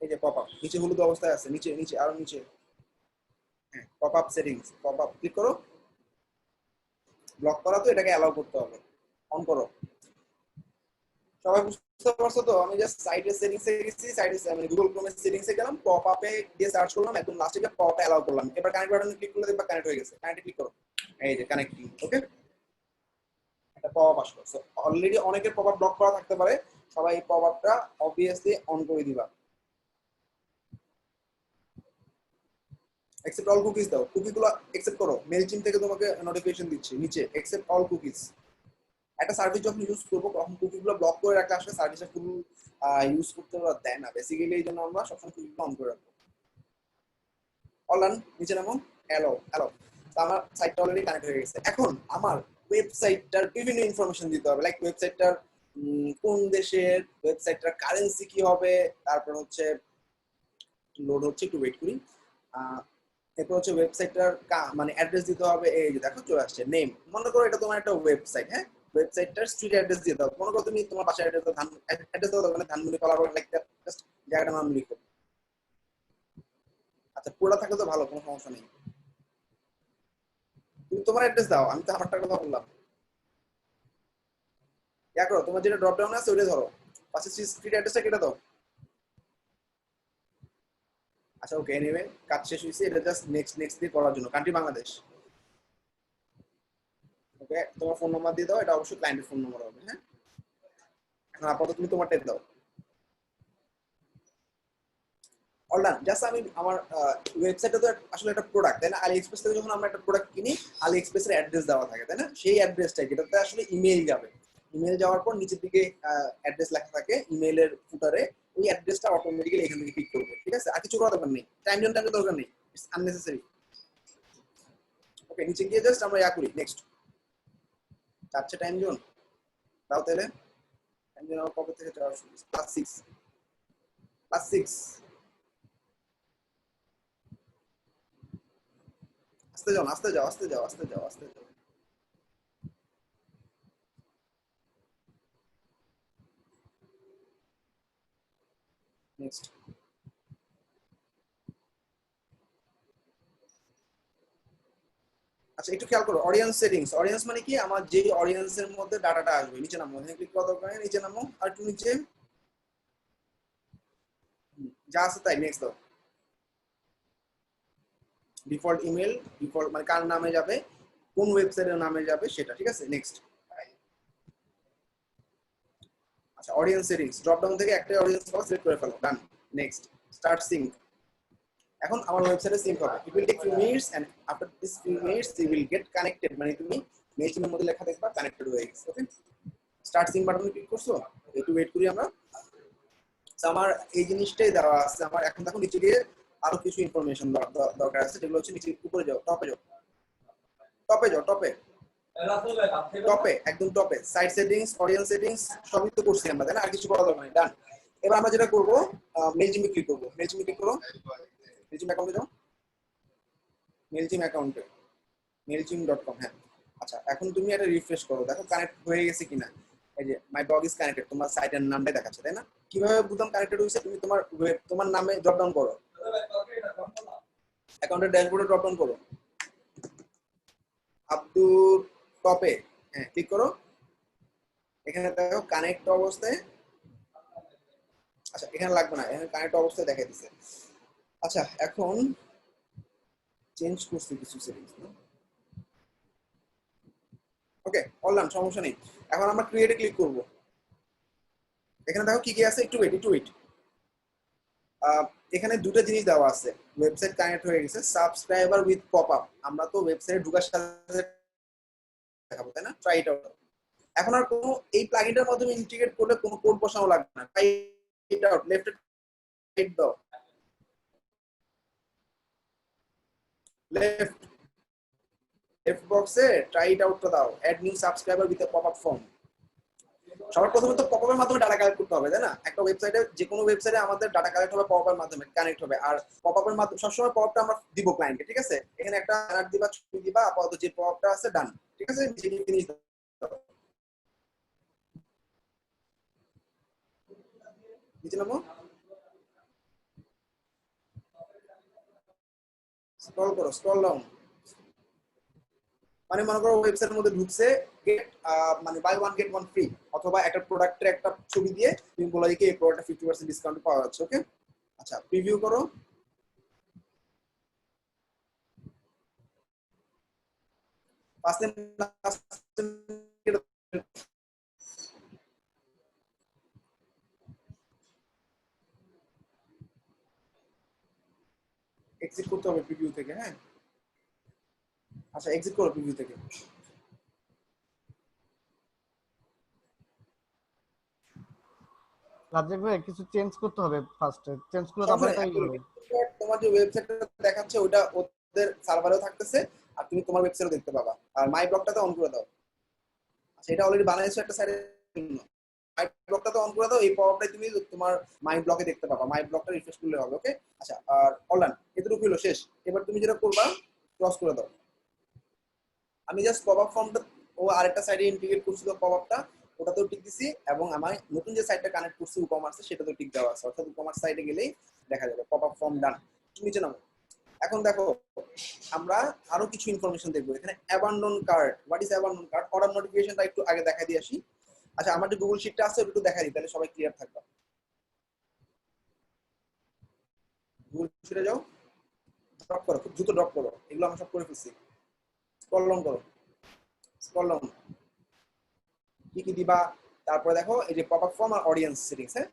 এই যে পপ আপ নিচে হলুদ অবস্থায় আছে, নিচে নিচে আরো নিচে, হ্যাঁ, pop up settings, pop up click করো। ব্লক করা তো, এটাকে অ্যালাউ করতে হবে, অন করো। সবাই বুঝতে পারছো তো? আমি জাস্ট সাইটের সেটিংসে গেছি, সাইটে মানে গুগল ক্রোমের সেটিংসে গেলাম, পপ আপে দিয়ে সার্চ করলাম, একদম লাস্টে গিয়ে পপ অ্যালাউ করলাম। এবার কানেক্ট বাটনে ক্লিক করলে দেখবা কানেক্ট হয়ে গেছে। কানেক্টে ক্লিক করো, এই যে কানেক্টিং। ওকে, একটা পপ আপ আসলো। সো অলরেডি অনেকের পপ আপ ব্লক করা থাকতে পারে, সবাই এই পপ আপটা অবভিয়াসলি অন করে দিবা। অ্যাকসেপ্ট অল কুকিজ দাও, কুকিগুলো অ্যাকসেপ্ট করো। মেইলচিম থেকে তোমাকে নোটিফিকেশন দিচ্ছে নিচে অ্যাকসেপ্ট অল কুকিজ। একটা সার্ভিস যখন ইউজ করবো তখন কুকিগুলো ব্লক করে রাখলে আসলে সার্ভিসটা ফুল ইউজ করতে দেয় না। বেসিক্যালি এই জন্য আমরা সবসময় কুকিগুলো অন করে রাখবো। অনলাইন নিচে নামো, হ্যালো হ্যালো। তো আমার সাইটটা অলরেডি কানেক্ট হয়ে গেছে। এখন আমার ওয়েবসাইটটার বিভিন্ন ইনফরমেশন দিতে হবে, লাইক ওয়েবসাইটটার কোন দেশের, ওয়েবসাইটটার কারেন্সি কি হবে, তারপর হচ্ছে লোড হচ্ছে, একটু ওয়েট করি। এরপর হচ্ছে ওয়েবসাইটটার মানে অ্যাড্রেস দিতে হবে। এই যে দেখো চলে আসছে নেম। মনে করো এটা তোমার একটা ওয়েবসাইট, হ্যাঁ, ওয়েবসাইটটার স্ট্রিট অ্যাড্রেস দিয়ে দাও। মনে করো তুমি তোমার বাসার অ্যাড্রেস দাও, অ্যাড্রেস দাও মানে Dhanmondi Kalabagh, like that, just জায়গাটার নাম লিখো। আচ্ছা, পুরোটা থাকলে তো ভালো, কোনো সমস্যা নেই। তুমি তোমার অ্যাড্রেস দাও, আমি তো আমারটার কথা বললাম। ইয়া করো, তোমার যেটা ড্রপ ডাউন আছে ওইটা ধরো, পাশে স্ট্রিট অ্যাড্রেসটা কেটে দাও। আচ্ছা ওকে, এনিওয়ে কাজ শেষ হয়েছে। এটা জাস্ট নেক্সট নেক্সট দিয়ে করার জন্য। কান্ট্রি বাংলাদেশ। ওকে, তোমার ফোন নাম্বার দিয়ে দাও, এটা অবশ্যই ক্লায়েন্টের ফোন নাম্বার হবে। হ্যাঁ, এখন আপাতত তুমি তোমার টেপ দাও। অলরাইট, জাস্ট আমি আমার ওয়েবসাইটে তো আসলে একটা প্রোডাক্ট, তাই না? আলি এক্সপ্রেস থেকে যখন আমরা একটা প্রোডাক্ট কিনি, আলি এক্সপ্রেসের অ্যাড্রেস দেওয়া থাকে, তাই না? সেই অ্যাড্রেসটাই যেটাতে আসলে ইমেইল যাবে। ইমেইল যাওয়ার পর নিচের দিকে অ্যাড্রেস লেখা থাকে ইমেইলের ফুটারে, ওই অ্যাড্রেসটা অটোমেটিক্যালি এখান থেকে পিক করবে। ঠিক আছে, আর কিছু করার দরকার নেই, টাইম জোন টাইমের দরকার নেই, ইটস আননেসেসারি। ওকে, নিচে গিয়ে জাস্ট আমরা ইয়া করি, নেক্সট। চাচ্ছে টাইম জোন দাও তাহলে। টাইম জোন আমার কবে থেকে চাওয়া শুরু, +6, +6। আস্তে যাও, আস্তে যাও, আস্তে যাও, আস্তে যাও, আস্তে যাও। নেক্সট। আচ্ছা একটু খেয়াল করো, অডিয়েন্স সেটিংস। অডিয়েন্স মানে কি, আমার যে অডিয়েন্সের মধ্যে ডাটাটা আসবে। নিচে নামো, এখানে ক্লিক করা দরকার নেই, নিচে নামো আর একটু নিচে, যা আছে তাই নেক্সট দাও। ডিফল্ট ইমেল, ডিফল্ট মানে কার নামে যাবে, কোন ওয়েবসাইটের নামে যাবে সেটা, ঠিক আছে নেক্সট। আচ্ছা অডিয়েন্স সেটিংস ড্রপ ডাউন থেকে একটা অডিয়েন্স পাওয়া সিলেক্ট করে ফেলো, ডান। Next start sync. এখন আমার ওয়েবসাইটে সিঙ্ক হবে। It will take few minutes and after this few minutes you will get connected, মানে তুমি মেইলচিম্পের মধ্যে লেখা দেখবা কানেক্টেড হয়ে গেছে। ওকে, স্টার্ট সিঙ্ক বাটনে ক্লিক করছো, একটু ওয়েট করি আমরা। আমার এই জিনিসটাই দেওয়া আছে। আমার এখন দেখো নিচে গিয়ে আরো কিছু ইনফরমেশন দরকার আছে, যেগুলো হচ্ছে নিচে উপরে যাও, টপে যাও, টপে যাও, টপে টপে একদম টপে সাইট সেটিংস, অডিয়েন্স সেটিংস সবই তো করছি আমরা, তাই না? আর কিছু করা দরকার নেই, ডান। এবার আমরা যেটা করবো, মেইলচিম্পে ক্লিক করবো। মেইলচিম্পে ক্লিক করো, মেইলচিম্প অ্যাকাউন্টে যাও, মেইলচিম্প অ্যাকাউন্টে, mailchimp.com। হ্যাঁ আচ্ছা, এখন তুমি এটা রিফ্রেশ করো, দেখো কানেক্ট হয়ে গেছে কিনা। এই যে মাই ব্লগ ইজ কানেক্টেড, তোমার সাইটের নামটাই দেখাচ্ছে, তাই না? কিভাবে বুঝলাম কানেক্টেড হয়েছে? তুমি তোমার তোমার নামে ড্রপ ডাউন করো, অ্যাকাউন্টের ড্যাশবোর্ডে ড্রপ ডাউন করো, আব্দুর টপে, হ্যাঁ ক্লিক করো। এখানে দেখো কানেক্ট অবস্থায়, আচ্ছা এখানে লাগবে না, এখানে কানেক্ট অবস্থায় দেখাই দিছে। আচ্ছা এখন চেঞ্জ করছি কিছু সেটিংস, ওকে অনলাইন, সমস্যা নেই। এখন আমরা ক্রিয়েটে ক্লিক করব। এখানে দেখো কি কি আছে, একটু ওয়েট, একটু ওয়েট। এখানে দুটো জিনিস দেওয়া আছে, ওয়েবসাইট কানেক্ট হয়ে গেছে, সাবস্ক্রাইবার উইথ পপআপ। আমরা তো ওয়েবসাইটে ঢোকার সাথে দেখাবো, তাই না? Try it out. এখন আর কোনো এই প্লাগইনটার মাধ্যমে ইন্টিগ্রেট করলে কোনো কোড বসানো লাগবে না। Try it out, left right দাও, লেফট লেফট বক্সে ট্রাই ইট আউটটা দাও, add new subscriber with a popup form. সবার প্রথমে তো পপআপের মাধ্যমে ডাটা কালেক্ট করতে হবে, তাই না? একটা ওয়েবসাইটে, যে কোনো ওয়েবসাইটে আমাদের ডাটা কালেক্ট হবে পপআপের মাধ্যমে, কানেক্ট হবে। আর পপআপের মাধ্যমে সবসময় পপআপটা আমরা দিব ক্লায়েন্টকে, ঠিক আছে? এখানে একটা ব্যানার দিবা, ছবি দিবা, আপাতত যে পপআপটা আছে, ডান, ঠিক আছে? জিনিস নিচে নামো, স্ক্রল করো, স্ক্রল ডাউন। মানে মনে করো ওয়েবসাইটের মধ্যে ঢুকছে, গেট মানে buy one get one free, অথবা একটা প্রোডাক্টের একটা ছবি দিয়ে তুমি বলো যে এই প্রোডাক্টটা 50% ডিসকাউন্ট পাওয়া যাচ্ছে। ওকে আচ্ছা প্রিভিউ করো, ফার্স্ট নেম এক্সিট করতে হবে প্রিভিউ থেকে। হ্যাঁ আচ্ছা এক্সিট করো প্রিভিউ থেকে। রাজ্জাক ভাই কিছু চেঞ্জ করতে হবে, ফার্স্টে চেঞ্জ করে তারপরে তাই হবে। তোমার যে ওয়েবসাইটটা দেখাচ্ছে ওটা ওদের সার্ভারেও থাকতেছে, আর তুমি তোমার ওয়েবসাইটও দেখতে পাবা। আর মাই ব্লগটাতে অন করে দাও। আচ্ছা এটা অলরেডি বানাইছো একটা সাইডে, মাই ব্লগটাতে অন করে দাও। এই পপআপটাই তুমি তোমার মাই ব্লগে দেখতে পাবা। মাই ব্লগটা রিফ্রেশ করলে হবে। ওকে আচ্ছা, আর অনলাইন এতটুকু হলো শেষ। এবার তুমি যেটা করবা, ক্রস করে দাও। আমি জাস্ট পপআপ ফর্মটা ও আরেকটা সাইডে ইন্টিগ্রেট করছিল পপআপটা, ওটাতেও টিক দিছি, এবং আমার নতুন যে সাইটটা কানেক্ট করছি ই-কমার্সে সেটাতেও টিক দেওয়া আছে। অর্থাৎ ই-কমার্স সাইটে গেলেই দেখা যাবে পপআপ ফর্ম ডান। নিচে নামো। এখন দেখো আমরা আরো কিছু ইনফরমেশন দেখবো। এখানে abandon cart, what is abandon cart? Order নোটিফিকেশনটা একটু আগে দেখা দিয়ে আসি। আচ্ছা আমার যে গুগল শিটটা আছে ওটা একটু দেখা দিই, তাহলে সবাই ক্লিয়ার থাকবে। গুগল শিটে যাও, ড্রপ করো, খুব দ্রুত ড্রপ করো, এগুলো আমরা সব করে ফেলছি। স্ক্রল ডাউন করো, স্ক্রল ডাউন, কি কি দিবা। তারপরে দেখো এই যে পপআপ ফর্ম আর অডিয়েন্স সেটিংস। হ্যাঁ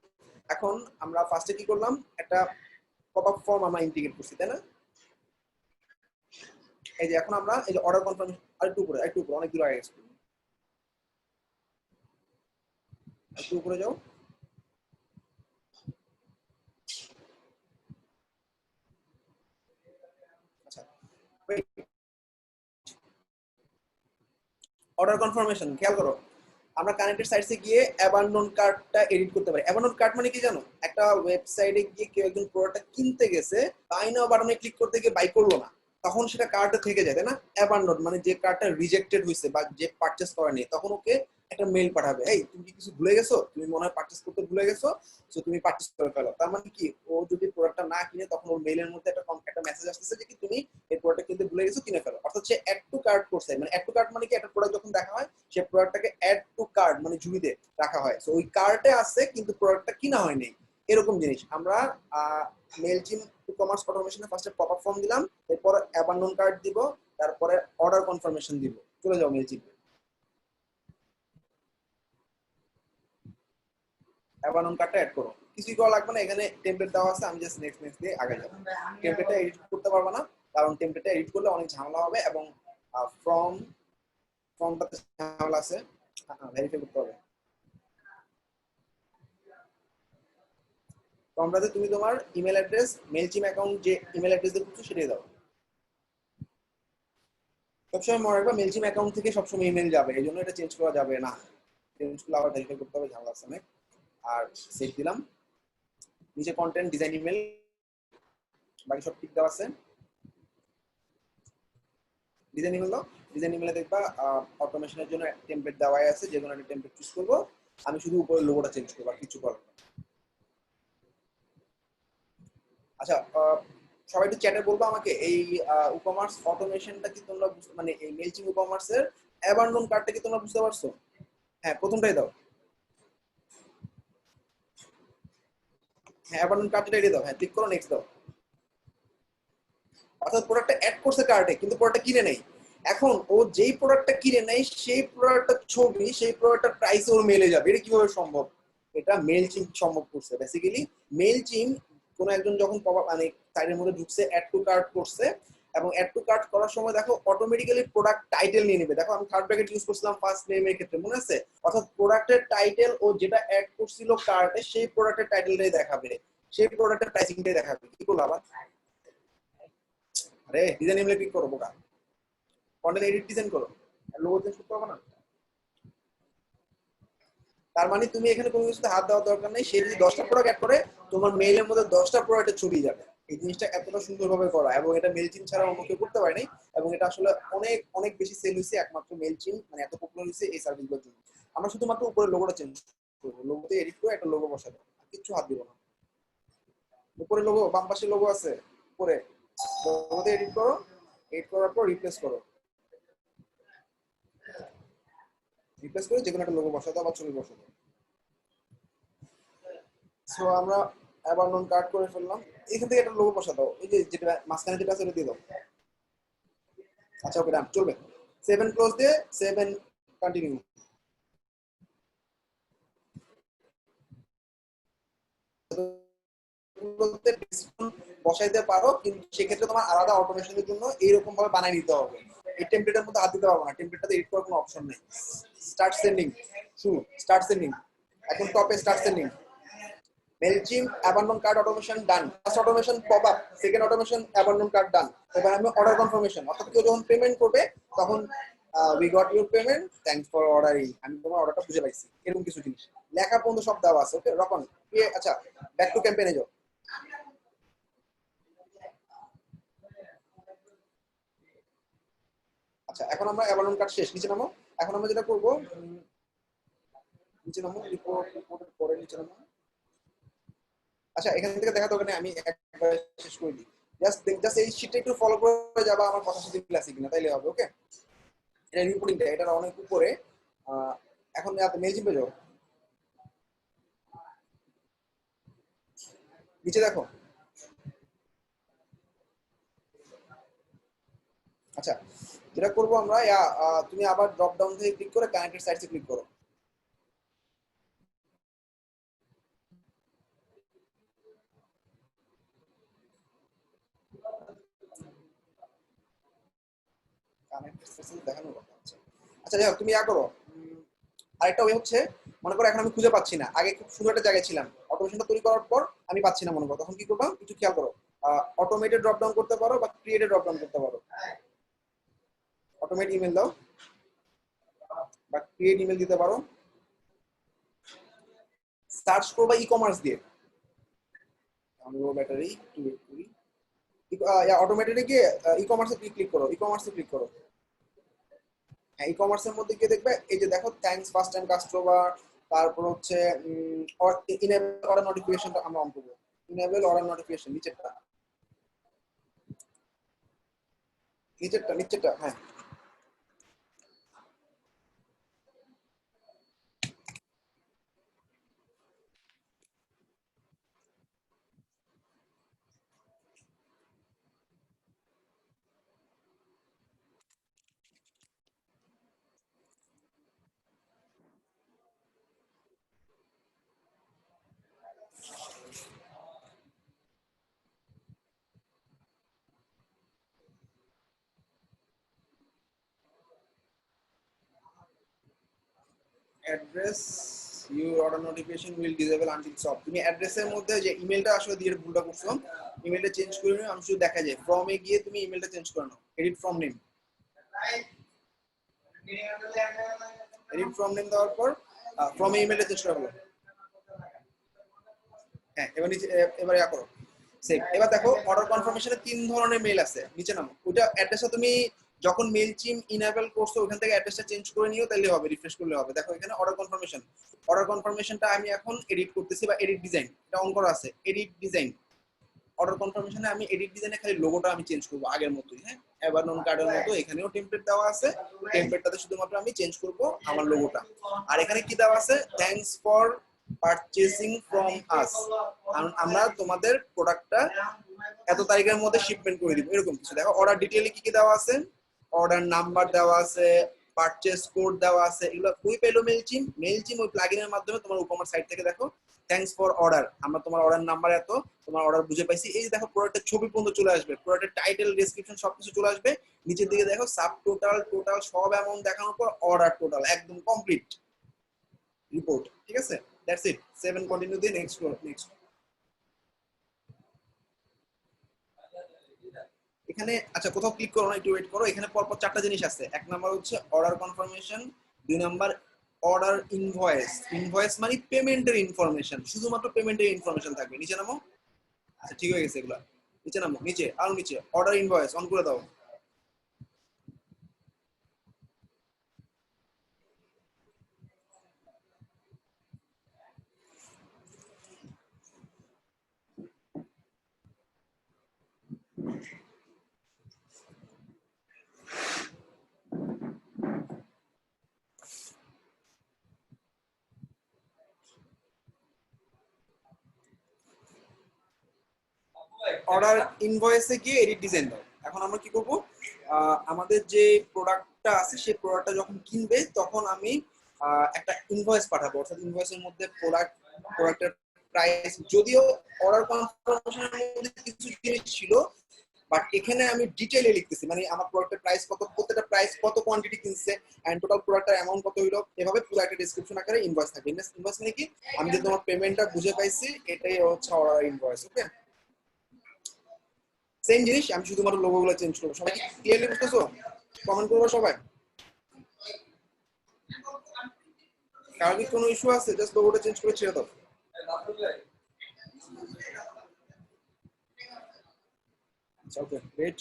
এখন আমরা ফার্স্টে কি করলাম, একটা পপআপ ফর্ম আমরা ইন্টিগ্রেট করছি, তাই না? এই যে এখন আমরা এই যে অর্ডার কনফার্মেশন, আরেকটু উপরে, একটু উপরে, অনেক দূর আগে গেছি, একটু উপরে যাও। আচ্ছা অর্ডার কনফার্মেশন খেয়াল করো, আমরা কানেক্টেড সাইটসে গিয়ে অ্যাবান্ডন কার্টটা এডিট করতে পারি। অ্যাবান্ডন কার্ট মানে কি জানো? একটা ওয়েবসাইটে গিয়ে কেউ একজন প্রোডাক্টটা কিনতে গেছে, বাই নাও বাটনে ক্লিক করতে গিয়ে বাই করলো না, তখন সেটা কার্টে থেকে যায়, তাই না? অ্যাবান্ডন মানে যে কার্টটা রিজেক্টেড হয়েছে বা যে পারচেজ করেনি, তখন ওকে একটা মেইল পাঠাবে, এই তুমি কি কিছু ভুলে গেছো, তুমি মনে হয় পারচেজ করতে ভুলে গেছো, সো তুমি পারচেজ করে ফেলো। তার মানে কি, ও যদি প্রোডাক্টটা না কিনে তখন ওর মেইলের মধ্যে একটা মেসেজ আসতেছে যে কি তুমি এই প্রোডাক্টটা কিনতে ভুলে গেছো, কিনে ফেলো। অর্থাৎ সে অ্যাড টু কার্ট করছে। মানে অ্যাড টু কার্ট মানে কি, একটা প্রোডাক্ট যখন দেখা হয় সে প্রোডাক্টটাকে অ্যাড টু কার্ট মানে ঝুলিতে রাখা হয়, সো ওই কার্টে আছে কিন্তু প্রোডাক্টটা কিনা হয়নি, এরকম জিনিস। আমরা মেইলচিম ই কমার্স অটোমেশনে ফার্স্টে পপ আপ ফর্ম দিলাম, এরপর অ্যাবান্ডন কার্ট দিব, তারপরে অর্ডার কনফার্মেশন দিব। চলে যাও মেইলচিমে, অ্যাবান্ডন কার্ডটা অ্যাড করো। কিছুই করা লাগবে না, এখানে টেমপ্লেট দেওয়া আছে, আমি জাস্ট নেক্সট নেক্সট দিয়ে আগে যাব। টেমপ্লেটটা এডিট করতে পারবো না, কারণ টেমপ্লেটটা এডিট করলে অনেক ঝামেলা হবে, এবং ফর্মটাতে ঝামেলা আছে, ভেরিফাই করতে হবে। ফর্মটাতে তুমি তোমার ইমেল অ্যাড্রেস, মেইলচিম অ্যাকাউন্ট যে ইমেল অ্যাড্রেস দিয়ে করছো সেটাই দাও। সবসময় মনে রাখবা মেইলচিম অ্যাকাউন্ট থেকে সবসময় ইমেল যাবে, এই জন্য এটা চেঞ্জ করা যাবে না। চেঞ্জ করলে আবার ভেরিফাই করতে হবে, ঝামেলা আছে অনেক। আর সেভ দিলাম। নিচে কন্টেন্ট, ডিজাইন, ইমেল, বাকি সব ঠিক দেওয়া আছে। ডিজাইন ইমেল দাও। ডিজাইন ইমেলে দেখবা অটোমেশনের জন্য টেমপ্লেট দেওয়াই আছে, যে কোনো একটা টেমপ্লেট চুজ করবো। আমি শুধু উপরে লোগোটা চেঞ্জ করবো, আর কিছু করবো না। আচ্ছা, সবাই একটু চ্যাটে বলবো আমাকে, এই ই-কমার্স অটোমেশনটা কি তোমরা মানে এই মেইলচিম ই-কমার্সের অ্যাবান্ডন কার্ডটা কি তোমরা বুঝতে পারছো? হ্যাঁ, প্রথমটাই দাও। হ্যাঁ, অ্যাবান্ডন কার্ডটা রেডি দাও। হ্যাঁ, ক্লিক করো, নেক্সট দাও। অর্থাৎ প্রোডাক্টটা অ্যাড করছে কার্টে কিন্তু প্রোডাক্টটা কিনে নেই। এখন ও যেই প্রোডাক্টটা কিনে নেই সেই প্রোডাক্টটার ছবি, সেই প্রোডাক্টটার প্রাইস ওর মেলে যাবে। এটা কিভাবে সম্ভব? এটা মেইলচিম সম্ভব করছে। বেসিক্যালি মেইলচিম কোনো একজন যখন মানে সাইটের মধ্যে ঢুকছে, অ্যাড টু কার্ট করছে, এবং অ্যাড টু কার্ট করার সময় দেখো অটোমেটিক্যালি প্রোডাক্ট টাইটেল নিয়ে নেবে। দেখো আমি থার্ড ব্র্যাকেট ইউজ করছিলাম ফার্স্ট নেমের ক্ষেত্রে, মনে আছে? অর্থাৎ প্রোডাক্টের টাইটেল ও যেটা অ্যাড করছিল কার্টে সেই প্রোডাক্টের টাইটেলটাই দেখাবে, সেই প্রোডাক্টের প্রাইসিংটাই দেখাবে। কি করলো আবার? আরে ডিজাইন ইমেলে ক্লিক করো বোকা, কন্টেন্ট এডিট ডিজাইন করো, লোগো চেঞ্জ করতে হবে না? তার মানে তুমি এখানে কোনো কিছুতে হাত দেওয়ার দরকার নেই। সে যদি 10টা প্রোডাক্ট অ্যাড করে, তোমার মেইলের মধ্যে 10টা প্রোডাক্টের ছবি যাবে। এই জিনিসটা এতটা সুন্দরভাবে করা, এবং এটা মেইলচিম ছাড়া অন্য কেউ করতে পারে নাই। এবং এটা আসলে অনেক অনেক বেশি সেল হয়েছে একমাত্র মেইলচিম, মানে এত পপুলার হয়েছে এই সার্ভিসগুলোর জন্য। আমরা শুধুমাত্র উপরে লোগোটা চেঞ্জ করবো, লোগোতে এডিট করে একটা লোগো বসাবো, কিচ্ছু হাত দিব না। উপরে লোগো, বাম পাশে লোগো আছে, উপরে লোগোতে এডিট করো, এডিট করার পর রিপ্লেস করো, রিপ্লেস করে যে কোনো একটা লোগো বসাতে বা ছবি বসাতে। সো আমরা অ্যাবান্ডন কার্ড করে ফেললাম। এখান থেকে একটা লোগো বসা দাও, এই যে যেটা মাঝখানে যেটা আছে ওটা দিয়ে দাও। আচ্ছা, ওকে, ডান, চলবে। 7 ক্লোজ দিয়ে 7 কন্টিনিউ। বসাইতে পারো, কিন্তু সেক্ষেত্রে তোমার আলাদা অটোমেশনের জন্য এইরকম ভাবে বানাই নিতে হবে। এই টেমপ্লেটের মধ্যে হাত দিতে পারবো না, টেমপ্লেটটাতে এডিট করার কোনো অপশন নেই। স্টার্ট সেন্ডিং, শুরু, স্টার্ট সেন্ডিং, এখন টপে start sending. Mailchimp abandon card automation done. First automation pop up, second automation abandon card done. এবার আমি অর্ডার কনফার্মেশন, অর্থাৎ কেউ যখন পেমেন্ট করবে তখন we got your payment, thanks for ordering, আমি তোমার অর্ডারটা বুঝে পাইছি, এরকম কিছু জিনিস লেখা পর্যন্ত সব দেওয়া আছে। ওকে, রকন। আচ্ছা, ব্যাক টু ক্যাম্পেইনে যাও। আচ্ছা, এখন আমরা অ্যাবান্ডন কার্ড শেষ, নিচে নামো। এখন আমরা যেটা করবো, নিচে নামো, রিপোর্টের পরে নিচে নামো। আচ্ছা, এখান থেকে দেখা দরকার নেই, আমি একবার শেষ করে দিই। জাস্ট এই শীটটা একটু ফলো করে যাবা, আমার কথা সাথে মিল আছে কিনা, তাইলে হবে। ওকে, এটা রিপোর্টিংটা, এটার অনেক উপরে। এখন মেইলচিমে যাও, নিচে দেখো। আচ্ছা, যেটা করবো আমরা, তুমি আবার ড্রপ ডাউন থেকে ক্লিক করে কানেক্টেড সাইটসে ক্লিক করো। কানেক্টেড সাইটসে দেখানোর কথা আছে। আচ্ছা, যাই হোক, তুমি করো। আরেকটা ওয়ে হচ্ছে, মনে করো এখন আমি খুঁজে পাচ্ছি না, আগে খুব সুন্দর একটা জায়গায় ছিলাম, অটোমেশনটা তৈরি করার পর আমি পাচ্ছি না মনে করো, তখন কি করবা একটু খেয়াল করো। অটোমেটেড ড্রপ ডাউন করতে পারো বা ক্রিয়েটেড ড্রপ ডাউন করতে পারো। অটোমেট ইমেল দাও বা ক্রিয়েট ইমেল দিতে পারো। সার্চ করবা ই-কমার্স দিয়ে, ব্যাটারি অটোমেটেডে গিয়ে ই-কমার্সে ক্লিক করো, ই-কমার্সে ক্লিক করো। ই কমার্সের মধ্যে গিয়ে দেখবে এই যে দেখো থ্যাঙ্কস ফার্স্ট টাইম কাস্টমার, তারপর হচ্ছে ইনেবল অর্ডার নোটিফিকেশনটা আমরা অন করবো। ইনেবল অর্ডার নোটিফিকেশন নিচেরটা, নিচেরটা হ্যাঁ। Address your order notification will disable until সব। তুমি অ্যাড্রেসের মধ্যে যে ইমেলটা আসলে দিয়ে ভুলটা করছো, ইমেলটা চেঞ্জ করে নিও। আমি শুধু দেখা যায় ফ্রমে গিয়ে তুমি ইমেলটা চেঞ্জ করে নাও, edit from name, edit from name দেওয়ার পর ফ্রমে ইমেলটা চেঞ্জ করে ফেলো। হ্যাঁ এবার নিচে এবার ইয়া করো সেভ। এবার দেখো অর্ডার কনফার্মেশনে 3 ধরনের মেল আছে, নিচে নামো। ওটা অ্যাড্রেসটা তুমি যখন মেল চিম ইনেবল করছো ওখান থেকে অ্যাড্রেসটা চেঞ্জ করে নিও, তাহলে হবে, রিফ্রেশ করলে হবে। দেখো এখানে অর্ডার কনফার্মেশনটা আমি এখন এডিট করতেছি, বা এডিট ডিজাইন এটা অন করা আছে। এডিট ডিজাইন অর্ডার কনফার্মেশনে আমি এডিট ডিজাইনে খালি লোগোটা আমি চেঞ্জ করব আগের মতোই। হ্যাঁ এবার নন কার্ডের মতো এখানেও টেমপ্লেট দেওয়া আছে, টেমপ্লেটটাতে শুধুমাত্র আমি চেঞ্জ করব আমার লোগোটা। আর এখানে কি দেওয়া আছে, থ্যাঙ্কস ফর পারচেজিং ফ্রম আস, আমরা তোমাদের প্রোডাক্টটা এত তারিখের মধ্যে শিপমেন্ট করে দিব, এরকম কিছু। দেখো অর্ডার ডিটেইলে কি কি দেওয়া আছে, অর্ডার নাম্বার দেওয়া আছে, পারচেজ কোড দেওয়া আছে। এগুলো কই পেলো মেইলচিম ওই প্লাগইনের মাধ্যমে তোমার উপমার সাইট থেকে। দেখো থ্যাঙ্কস ফর অর্ডার, আমরা তোমার অর্ডার নাম্বার এত, তোমার অর্ডার বুঝে পাইছি। এই যে দেখো প্রোডাক্টের ছবি পর্যন্ত চলে আসবে, প্রোডাক্টের টাইটেল ডেসক্রিপশন সবকিছু চলে আসবে। নিচের দিকে দেখো সাব টোটাল সব অ্যামাউন্ট দেখানোর পর অর্ডার টোটাল একদম কমপ্লিট রিপোর্ট। ঠিক আছে, দ্যাটস ইট। 7 কন্টিনিউ দিয়ে নেক্সট নেক্সট। এখানে আচ্ছা কোথাও ক্লিক করো না, একটু ওয়েট করো। এখানে পরপর 4টা জিনিস আছে। 1 নাম্বার হচ্ছে order confirmation, 2 number order invoice. Invoice মানে পেমেন্টের ইনফরমেশন, শুধুমাত্র পেমেন্টের ইনফরমেশন থাকবে। নিচে নামো। আচ্ছা ঠিক হয়ে গেছে এগুলা, নিচে নামো, নিচে আরো নিচে অর্ডার ইনভয়েস অন করে দাও। অর্ডার ইনভয়েসে গিয়ে এডিট ডিজাইন দাও। এখন আমরা কি করব, আমাদের যে প্রোডাক্টটা আছে সেই প্রোডাক্টটা যখন কিনবে তখন আমি একটা ইনভয়েস পাঠাবো। অর্থাৎ ইনভয়েসের মধ্যে প্রোডাক্টের প্রাইস, যদিও অর্ডার কনফার্মেশনের মধ্যে কিছু জিনিস ছিল, বাট এখানে আমি ডিটেইলে লিখতেছি, মানে আমার প্রোডাক্টের প্রাইস কত, প্রত্যেকটা প্রাইস কত, কোয়ান্টিটি কিনছে, এন্ড টোটাল প্রোডাক্টের অ্যামাউন্ট কত হইলো, এভাবে পুরো একটা ডেসক্রিপশন আকারে ইনভয়েস থাকবে। ইনভয়েস মানে কি, আমি যে তোমার পেমেন্টটা বুঝে পাইছি, এটাই হচ্ছে অর্ডার ইনভয়েস। ওকে, সেম জিনিস, আমি শুধুমাত্র লোগোগুলো চেঞ্জ করবো। সবাই ক্লিয়ারলি বুঝতেছো? কমেন্ট করবো সবাই। কার কি কোনো ইস্যু আছে, জাস্ট লোগোটা চেঞ্জ করে ছেড়ে দাও। আচ্ছা ওকে, ওয়েট।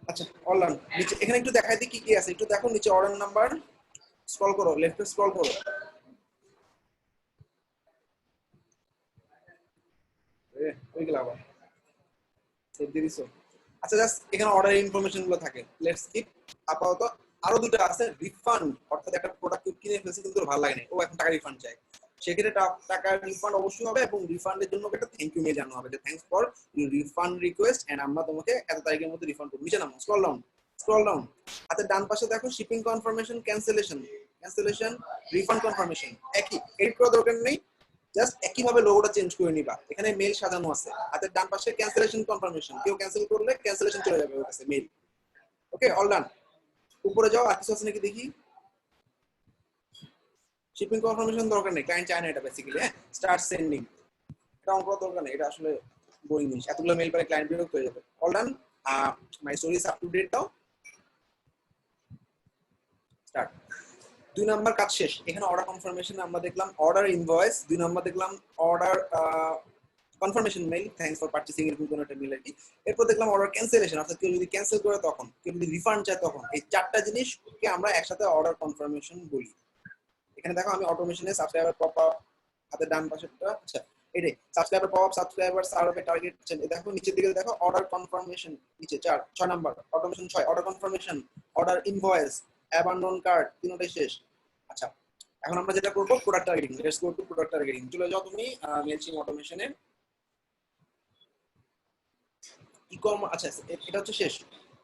আচ্ছা অনলাইন নিচে এখানে একটু দেখাই দিই কি কি আছে, একটু দেখো নিচে অর্ডার নাম্বার, স্ক্রল করো, লেফটে স্ক্রল করো। ওই গেল আবার সেভ দিয়ে দিছো। আচ্ছা জাস্ট এখানে অর্ডার ইনফরমেশন গুলো থাকে, লেটস স্কিপ। আপাতত আরো দুটো আছে, রিফান্ড, অর্থাৎ একটা প্রোডাক্ট কিনে ফেলছি কিন্তু ভালো লাগে না, ও এখন টাকা রিফান্ড চাই। সেক্ষেত্রে টাকা রিফান্ড অবশ্যই হবে, এবং রিফান্ডের জন্য একটা থ্যাংক ইউ মেল জানানো হবে যে thanks for your refund request, and আমরা তোমাকে এত তারিখের মধ্যে রিফান্ড করব। নিচে নামো, স্ক্রল ডাউন, স্ক্রল ডাউন। আচ্ছা ডান পাশে দেখো shipping confirmation, cancellation, refund confirmation. একই, এডিট করার দরকার নেই, জাস্ট একই ভাবে লোগোটা চেঞ্জ করে নিবা। এখানে মেল সাজানো আছে। হাতের ডান পাশে ক্যান্সেলেশন কনফার্মেশন, কেউ ক্যান্সেল করলে ক্যান্সেলেশন চলে যাবে ওর কাছে মেল। ওকে, অল ডান। উপরে যাও, আর কিছু আছে নাকি দেখি। শিপিং কনফার্মেশন দরকার নেই, ক্লায়েন্ট চায় না এটা বেসিক্যালি। হ্যাঁ, স্টার্ট সেন্ডিং, এটা অন করার দরকার নেই, এটা আসলে বোরিং জিনিস, এতগুলো মেল পরে ক্লায়েন্ট বিরক্ত হয়ে যাবে। All done. My story is up to date দাও, স্টার্ট। 2 নাম্বার কাজ শেষ। এখানে অর্ডার কনফার্মেশন আমরা দেখলাম, অর্ডার ইনভয়েস। 2 নাম্বার দেখলাম order confirmation mail, thanks for purchasing, এরকম কোনো একটা মেইল আর কি। এরপর দেখলাম অর্ডার ক্যান্সেলেশন, অর্থাৎ কেউ যদি ক্যান্সেল করে তখন, কেউ যদি রিফান্ড চায় তখন। এই চারটা জিনিসকে আমরা একসাথে অর্ডার কনফার্মেশন বলি। এখানে দেখো আমি অটোমেশনে সাবস্ক্রাইবার পপ আপ হাতে ডান পাশেরটা, আচ্ছা এটাই subscriber pop up, subscriber survey target, দেখো নিচের দিকে দেখো অর্ডার কনফার্মেশন, নিচে 6 number automation 6, order confirmation, order invoice, abandon card, তিনটাই শেষ। আচ্ছা এখন আমরা যেটা করব product targeting, let's go to product targeting. চলে যাও তুমি মেলচিং অটোমেশনে, ই-কমার্স, আচ্ছা এটা হচ্ছে শেষ।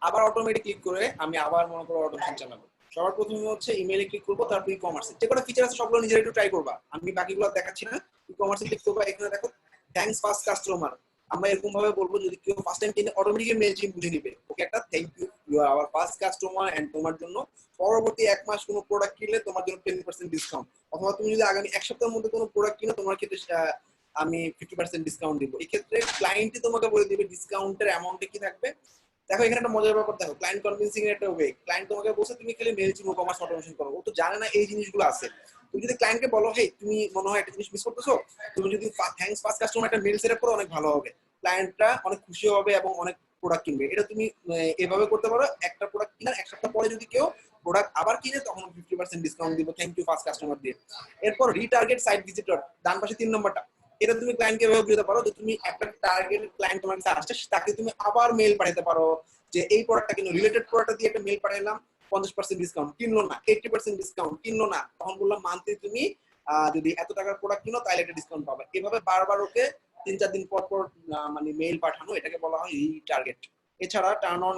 আবার অটোমেটিক ক্লিক করে আমি আবার মনে করো অটোমেশন চালাবো। সবার প্রথমে হচ্ছে ইমেইলে ক্লিক করবো, তারপর ই-কমার্সে যে কোনো ফিচার আছে সবগুলো নিজেরা একটু ট্রাই করবা, আমি বাকিগুলো দেখাচ্ছি না। ই-কমার্সে ক্লিক করবা, এখানে দেখো থ্যাঙ্কস ফার্স্ট কাস্টমার, আমরা এরকম ভাবে বলবো যদি কেউ ফার্স্ট টাইম কিনে অটোমেটিক মেলচিং বুঝে নিবে, ওকে একটা thank you, you are our first customer and তোমার জন্য পরবর্তী 1 মাস কোনো প্রোডাক্ট কিনলে তোমার জন্য 10% ডিসকাউন্ট, অথবা তুমি যদি আগামী 1 সপ্তাহের মধ্যে কোনো প্রোডাক্ট কিনো তোমার ক্ষেত্রে আমি 50% ডিসকাউন্ট দিব। এই ক্ষেত্রে ক্লায়েন্টই তোমাকে বলে দিবে ডিসকাউন্টের অ্যামাউন্টে কি থাকবে। দেখো এখানে একটা মজার ব্যাপার, দেখো ক্লায়েন্ট কনভিন্সিং এর একটা ওয়ে, ক্লায়েন্ট তোমাকে বলছে তুমি খালি মেলচিং ই-কমার্স অটোমেশন করো, ও তো জানে না এই জিনিসগুলো আছে। তুমি যদি ক্লায়েন্টকে বলো হেই তুমি মনে হয় একটা জিনিস মিস করতেছো, তুমি যদি থ্যাঙ্কস ফার্স্ট কাস্টমার একটা মেল সেটআপ করো অনেক ভালো হবে, ক্লায়েন্টটা অনেক খুশি হবে এবং অনেক প্রোডাক্ট কিনবে। এটা তুমি এভাবে করতে পারো, একটা প্রোডাক্ট কিনার 1 সপ্তাহ পরে যদি কেউ প্রোডাক্ট আবার কিনে তখন 50% ডিসকাউন্ট দিব থ্যাংক ইউ ফার্স্ট কাস্টমার দিয়ে। এরপর রিটার্গেট সাইট ভিজিটর, ডান পাশে 3 নম্বরটা, এটা তুমি ক্লায়েন্টকে এভাবে দিতে পারো যে তুমি একটা টার্গেট ক্লায়েন্ট তোমার কাছে আসছে তাকে তুমি আবার মেল পাঠাতে পারো যে এই প্রোডাক্টটা কিনো, রিলেটেড প্রোডাক্টটা দিয়ে একটা মেল পাঠাইলাম 50% ডিসকাউন্ট, কিনলো না 80% ডিসকাউন্ট, কিনলো না তখন বললাম মান্থলি তুমি যদি এত টাকার প্রোডাক্ট কিনো তাহলে একটা ডিসকাউন্ট পাবে। এভাবে বারবার ওকে 3-4 দিন পর পর মানে মেইল পাঠানো, এটাকে বলা হয় রিটার্গেট। এছাড়া টার্ন অন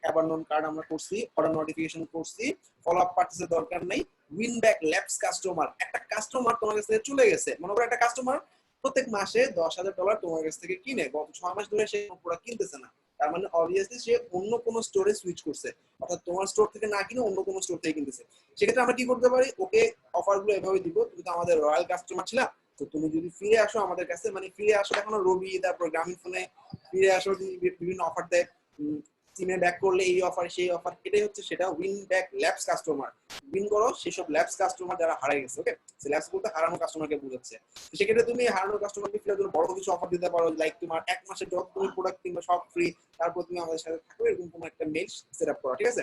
অ্যাবান্ডন কার্ড আমরা করছি, অর্ডার নোটিফিকেশন করছি, ফলো আপ পার্চেসের দরকার নাই, উইন ব্যাক ল্যাপস কাস্টমার, একটা কাস্টমার তোমার কাছ থেকে চলে গেছে, মনে করো একটা কাস্টমার প্রত্যেক মাসে $10,000 তোমার কাছ থেকে কিনে, গত 6 মাস ধরে সে প্রোডাক্ট কিনতেছে না, তার মানে অবভিয়াসলি সে অন্য কোনো স্টোরে সুইচ করছে, অর্থাৎ তোমার স্টোর থেকে না কিনে অন্য কোনো স্টোর থেকে কিনতেছে। সেক্ষেত্রে আমরা কি করতে পারি, ওকে অফার গুলো এভাবে দিব, তুমি তো আমাদের রয়্যাল কাস্টমার ছিলা, তো তুমি যদি ফিরে আসো আমাদের কাছে, মানে ফিরে আসো এখনো রবি তারপর গ্রামীণ ফোনে ফিরে আসো, বিভিন্ন অফার দেয়, সিমে ব্যাক করলে এই অফার সেই অফার, এটাই হচ্ছে সেটা win back lapse customer, win করো সেসব ল্যাপস কাস্টমার যারা হারিয়ে গেছে। ওকে, ল্যাপস বলতে হারানো কাস্টমারকে বোঝাচ্ছে। সেক্ষেত্রে তুমি হারানো কাস্টমারকে ফিরে জন্য বড় কিছু অফার দিতে পারো, লাইক তোমার 1 মাসের যত তুমি প্রোডাক্ট কিনবে সব ফ্রি, তারপর তুমি আমাদের সাথে থাকবে, এরকম তোমার একটা মেল সেট আপ করো, ঠিক আছে।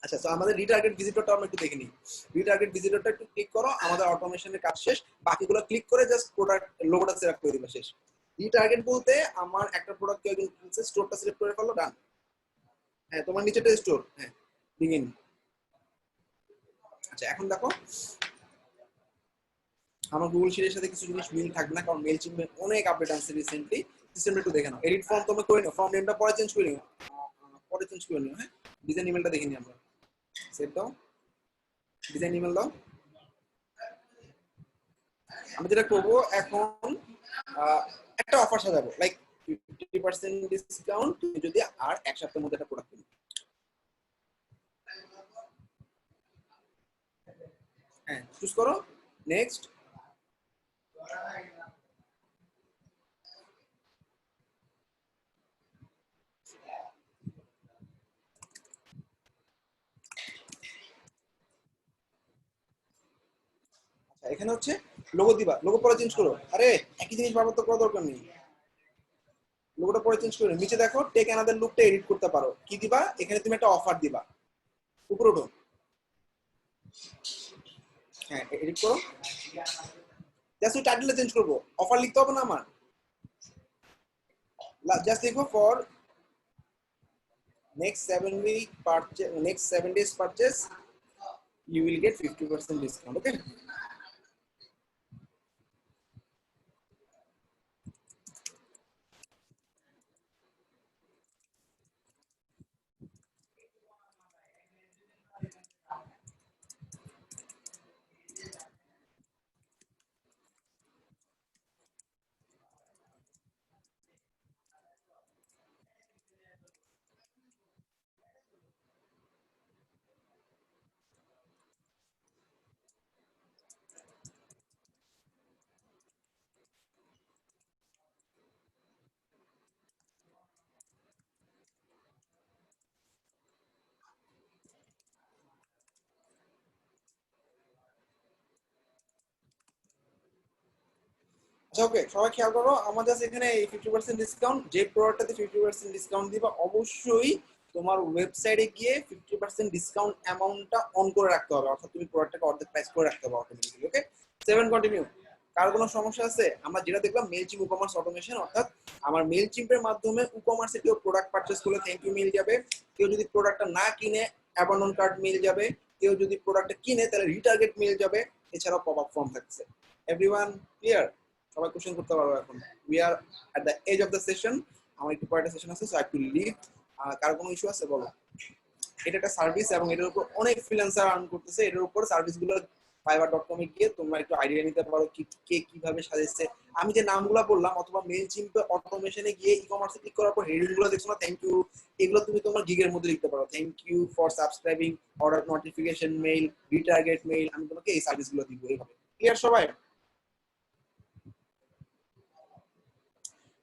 আচ্ছা তো আমাদের রিটার্গেট ভিজিটরটা আমরা একটু দেখে নিই। রিটার্গেট ভিজিটরটা একটু ক্লিক করো, আমাদের অটোমেশনের কাজ শেষ, বাকিগুলো ক্লিক করে জাস্ট প্রোডাক্ট লোগোটা সেট আপ করে দিবা, শেষ। রিটার্গেট বলতে আমার একটা প্রোডাক্ট কেউ একজন কিনছে, স্টোরটা সিলেক্ট করে ফেললো, ডান। হ্যাঁ তোমার নিচেটা স্টোর, হ্যাঁ বিগিন। আচ্ছা এখন দেখো আমার গুগল শিটের সাথে কিছু জিনিস মিল থাকবে না, কারণ মেল চিমে অনেক আপডেট আছে রিসেন্টলি। সিস্টেমটা একটু দেখে নাও, এডিট ফর্ম তুমি করে নাও, ফর্ম নেমটা পরে চেঞ্জ করে নিও, পরে চেঞ্জ করে নিও। হ্যাঁ ডিজাইন ইমেলটা দেখে নিই আমরা, সেভ দাও, ডিজাইন ইমেল দাও। আমি যেটা করবো এখন একটা অফার সাজাবো, লাইক 50% ডিসকাউন্ট তুমি যদি আর 1 সপ্তাহের মধ্যে একটা প্রোডাক্ট কিনো। হ্যাঁ চুজ করো, নেক্সট। এখানে হচ্ছে লোগো দিবা, লোগো পরে চেঞ্জ করো, আরে একই জিনিস বারবার তো করা দরকার নেই, লোগোটা পরে চেঞ্জ করো। নিচে দেখো টেক অ্যানাদার লুকটা এডিট করতে পারো, কি দিবা এখানে তুমি একটা অফার দিবা, উপরে ওঠো, হ্যাঁ এডিট করো, জাস্ট ওই টাইটেলটা চেঞ্জ করবো, অফার লিখতে হবে না আমার, জাস্ট লিখো for next 7 days purchase you will get 50% discount. Okay, ওকে, সবাই খেয়াল করো, আমাদের এখানে এই 50% ডিসকাউন্ট, যে প্রোডাক্টটাতে 50% ডিসকাউন্ট দিবা অবশ্যই তোমার ওয়েবসাইটে গিয়ে 50% ডিসকাউন্ট অ্যামাউন্টটা অন করে রাখতে হবে, অর্থাৎ তুমি প্রোডাক্টটাকে অর্ধেক প্রাইস করে রাখতে হবে অটোমেটিক্যালি। ওকে, 7 কন্টিনিউ। কার কোনো সমস্যা আছে? আমরা যেটা দেখলাম মেইলচিম্প ই-কমার্স অটোমেশন, অর্থাৎ আমার মেইলচিম্পের মাধ্যমে ই-কমার্সে কেউ প্রোডাক্ট পারচেজ করলে থ্যাংক ইউ মেইল যাবে, কেউ যদি প্রোডাক্টটা না কিনে অ্যাবান্ডন কার্ট মেইল যাবে, কেউ যদি প্রোডাক্টটা কিনে তাহলে রিটার্গেট মেইল যাবে, এছাড়াও পপ আপ ফর্ম থাকছে। Everyone clear? সবাই কোশ্চেন করতে পারবো এখন। We are at the edge of the session, আমার একটু পরের সেশন আছে, সো আই টু লিভ। কার কোনো ইস্যু আছে বলো। এটা একটা সার্ভিস এবং এটার উপর অনেক ফ্রিল্যান্সার আর্ন করতেছে, এটার উপর সার্ভিসগুলো fiverr.com এ গিয়ে তোমরা একটু আইডিয়া নিতে পারো কি কে কিভাবে সাজাচ্ছে। আমি যে নামগুলো বললাম অথবা মেইলচিম্প অটোমেশনে গিয়ে ই-কমার্সে ক্লিক করার পর হেডিং গুলো দেখছো না, থ্যাংক ইউ, এগুলো তুমি তোমার গিগের মধ্যে লিখতে পারো। Thank you for subscribing, order notification mail, retarget mail, আমি তোমাকে এই সার্ভিসগুলো দিব এইভাবে। ক্লিয়ার সবাই?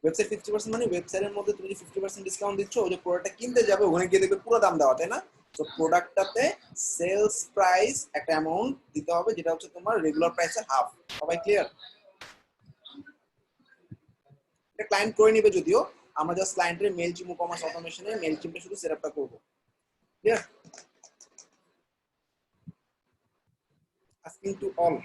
ওয়েবসাইট 50% মানে ওয়েবসাইটের মধ্যে তুমি 50% ডিসকাউন্ট দিচ্ছ, ওই যে প্রোডাক্টটা কিনতে যাবে ওখানে গিয়ে দেখবে পুরো দাম দেওয়া, তাই না? তো প্রোডাক্টটাতে সেলস প্রাইস একটা অ্যামাউন্ট দিতে হবে যেটা হচ্ছে তোমার রেগুলার প্রাইসের হাফ। সবাই ক্লিয়ার? এটা ক্লায়েন্ট করে নেবে, যদিও আমরা জাস্ট ক্লায়েন্টের মেইলচিম্প ই-কমার্স অটোমেশনে মেইলচিম্পে শুধু সেটআপটা করব। Clear? asking to all,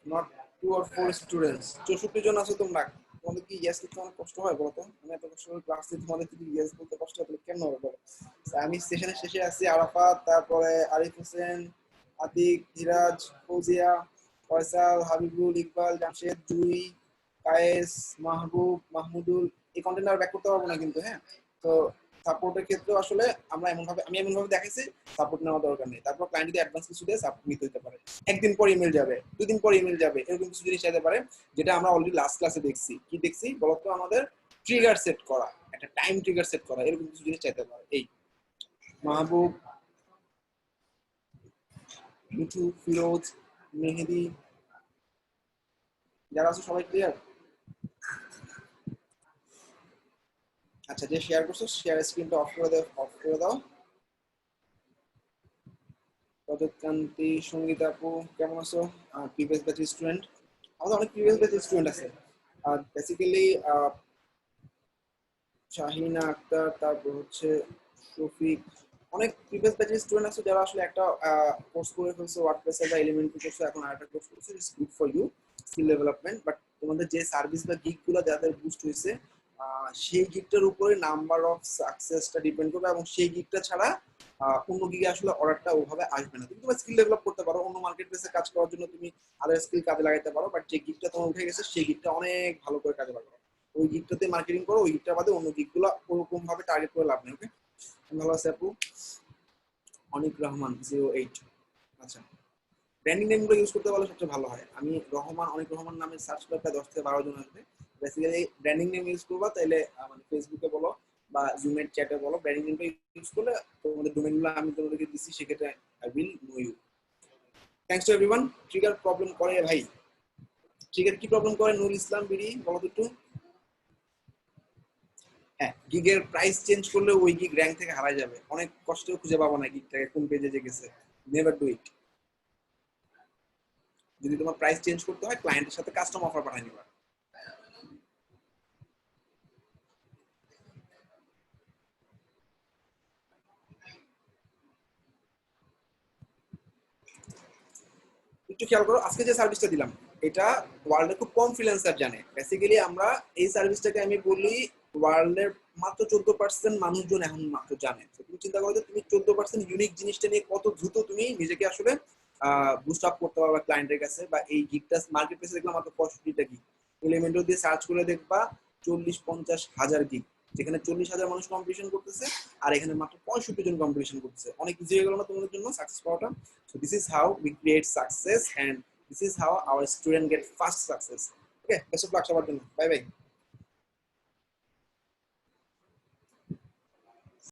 not 2 or 4 students। 64 জন আছো তোমরা, তোমাদের কি ইয়েস লিখতে অনেক কষ্ট হয় বলো তো? আমি এত কষ্ট করে ক্লাস দিই, তোমাদের যদি ইয়েস বলতে কষ্ট হয় তাহলে কেন হবে বলো? আমি সেশনের শেষে আছি, আরাফাত, তারপরে আরিফ হোসেন, আতিক, ধীরাজ, ফৌজিয়া, ফয়সাল, হাবিবুল, ইকবাল, জামশেদ, জুই, কায়েস, মাহবুব, মাহমুদুল। এই কন্টেন্ট আর ব্যাক করতে পারবো না কিন্তু, হ্যাঁ? তো সাপোর্টের ক্ষেত্রে আসলে আমি এমন ভাবে দেখাইছি সাপোর্ট নেওয়া দরকার নেই। তারপর ক্লায়েন্ট যদি অ্যাডভান্স কিছু দেয় সাপোর্ট নিতে হতে পারে, একদিন পর ইমেল যাবে, 2 দিন পর ইমেল যাবে, এরকম কিছু জিনিস চাইতে পারে, যেটা আমরা অলরেডি লাস্ট ক্লাসে দেখছি। কি দেখছি বলতো? আমাদের ট্রিগার সেট করা, একটা টাইম ট্রিগার সেট করা, এরকম কিছু জিনিস চাইতে পারে। এই মাহবুব, মিঠু, ফিরোজ, মেহেদি, যারা আছে সবাই ক্লিয়ার? আচ্ছা, যে শেয়ার করছো শেয়ার স্ক্রিনটা অফ করে দাও, অফ করে দাও। প্রদত্তকান্তি, সঙ্গীতা আপু কেমন আছো? প্রিভিয়াস ব্যাচের স্টুডেন্ট, আমাদের অনেক প্রিভিয়াস ব্যাচের স্টুডেন্ট আছে। আর বেসিক্যালি শাহিনা আক্তার, তারপর হচ্ছে শফিক, অনেক প্রিভিয়াস ব্যাচের স্টুডেন্ট আছে যারা আসলে একটা কোর্স করে ফেলছে ওয়ার্ডপ্রেসে বা এলিমেন্টরি কোর্সে, এখন আরেকটা কোর্স করছে। It's good for you, skill development. But তোমাদের যে সার্ভিস বা গিগগুলো যাদের বুস্ট হয়েছে সেই গিগটার উপরে নাম্বার অফ সাকসেসটা ডিপেন্ড করবে, এবং সেই গিগটা ছাড়া অন্য গিগে আসলে অর্ডারটা ওভাবে আসবে না। তুমি তোমার স্কিল ডেভেলপ করতে পারো, অন্য মার্কেট প্লেসে কাজ করার জন্য তুমি আদার স্কিল কাজে লাগাইতে পারো, বাট যে গিগটা তোমার উঠে গেছে সেই গিগটা অনেক ভালো করে কাজে লাগাবে। ওই গিগটাতে মার্কেটিং করো, ওই গিগটার বাদে অন্য গিগগুলো ওরকম ভাবে টার্গেট করে লাভ নেই। ওকে, ভালো আছে আপু? অনিক রহমান 08। আচ্ছা, ব্র্যান্ডিং নেমগুলো ইউজ করতে পারলে সবচেয়ে ভালো হয়। আমি রহমান, অনিক রহমান নামে সার্চ করলে প্রায় 10 থেকে 12 জন আসবে। বেসিক্যালি ব্র্যান্ডিং নেম ইউজ করবা, তাহলে মানে ফেসবুকে বলো বা জুমের চ্যাটে বলো, ব্র্যান্ডিং নেমটা ইউজ করলে তোমাদের ডোমেইনগুলো আমি তোমাদেরকে দিচ্ছি, সেক্ষেত্রে I will know you. Thanks to everyone. Trigger problem করে ভাই, ট্রিগার কি প্রবলেম করে? নুরুল ইসলাম বিডি বলো তো একটু। হ্যাঁ, গিগের প্রাইস চেঞ্জ করলে ওই গিগ র্যাঙ্ক থেকে হারাই যাবে, অনেক কষ্টে খুঁজে পাবো না গিগটাকে কোন পেজে যে গেছে। Never do it. যদি তোমার প্রাইস চেঞ্জ করতে হয় ক্লায়েন্টের সাথে কাস্টম অফার পাঠিয়ে নিবা। একটু খেয়াল করো, আজকে যে সার্ভিসটা দিলাম এটা ওয়ার্ল্ডে খুব কম ফ্রিল্যান্সার জানে। বেসিক্যালি আমরা এই সার্ভিসটাকে আমি বলি ওয়ার্ল্ডের মাত্র 14% মানুষজন এখন মাত্র জানে। তুমি চিন্তা করো যে তুমি 14% ইউনিক জিনিসটা নিয়ে কত দ্রুত তুমি নিজেকে আসলে বুস্ট আপ করতে পারবা ক্লায়েন্টের কাছে। বা এই গিগটা মার্কেট প্লেসে দেখলাম মাত্র 65টা গিগ, এলিমেন্টর দিয়ে সার্চ করে দেখবা 40-50 হাজার গিগ, যেখানে 40,000 মানুষ কম্পিটিশন করতেছে আর এখানে মাত্র 65 জন কম্পিটিশন করতেছে। অনেক ইজি হয়ে গেল না তোমাদের জন্য সাকসেস পাওয়াটা? So this is how we create success and this is how our student get fast success. Okay, best of luck সবার জন্য। Bye bye.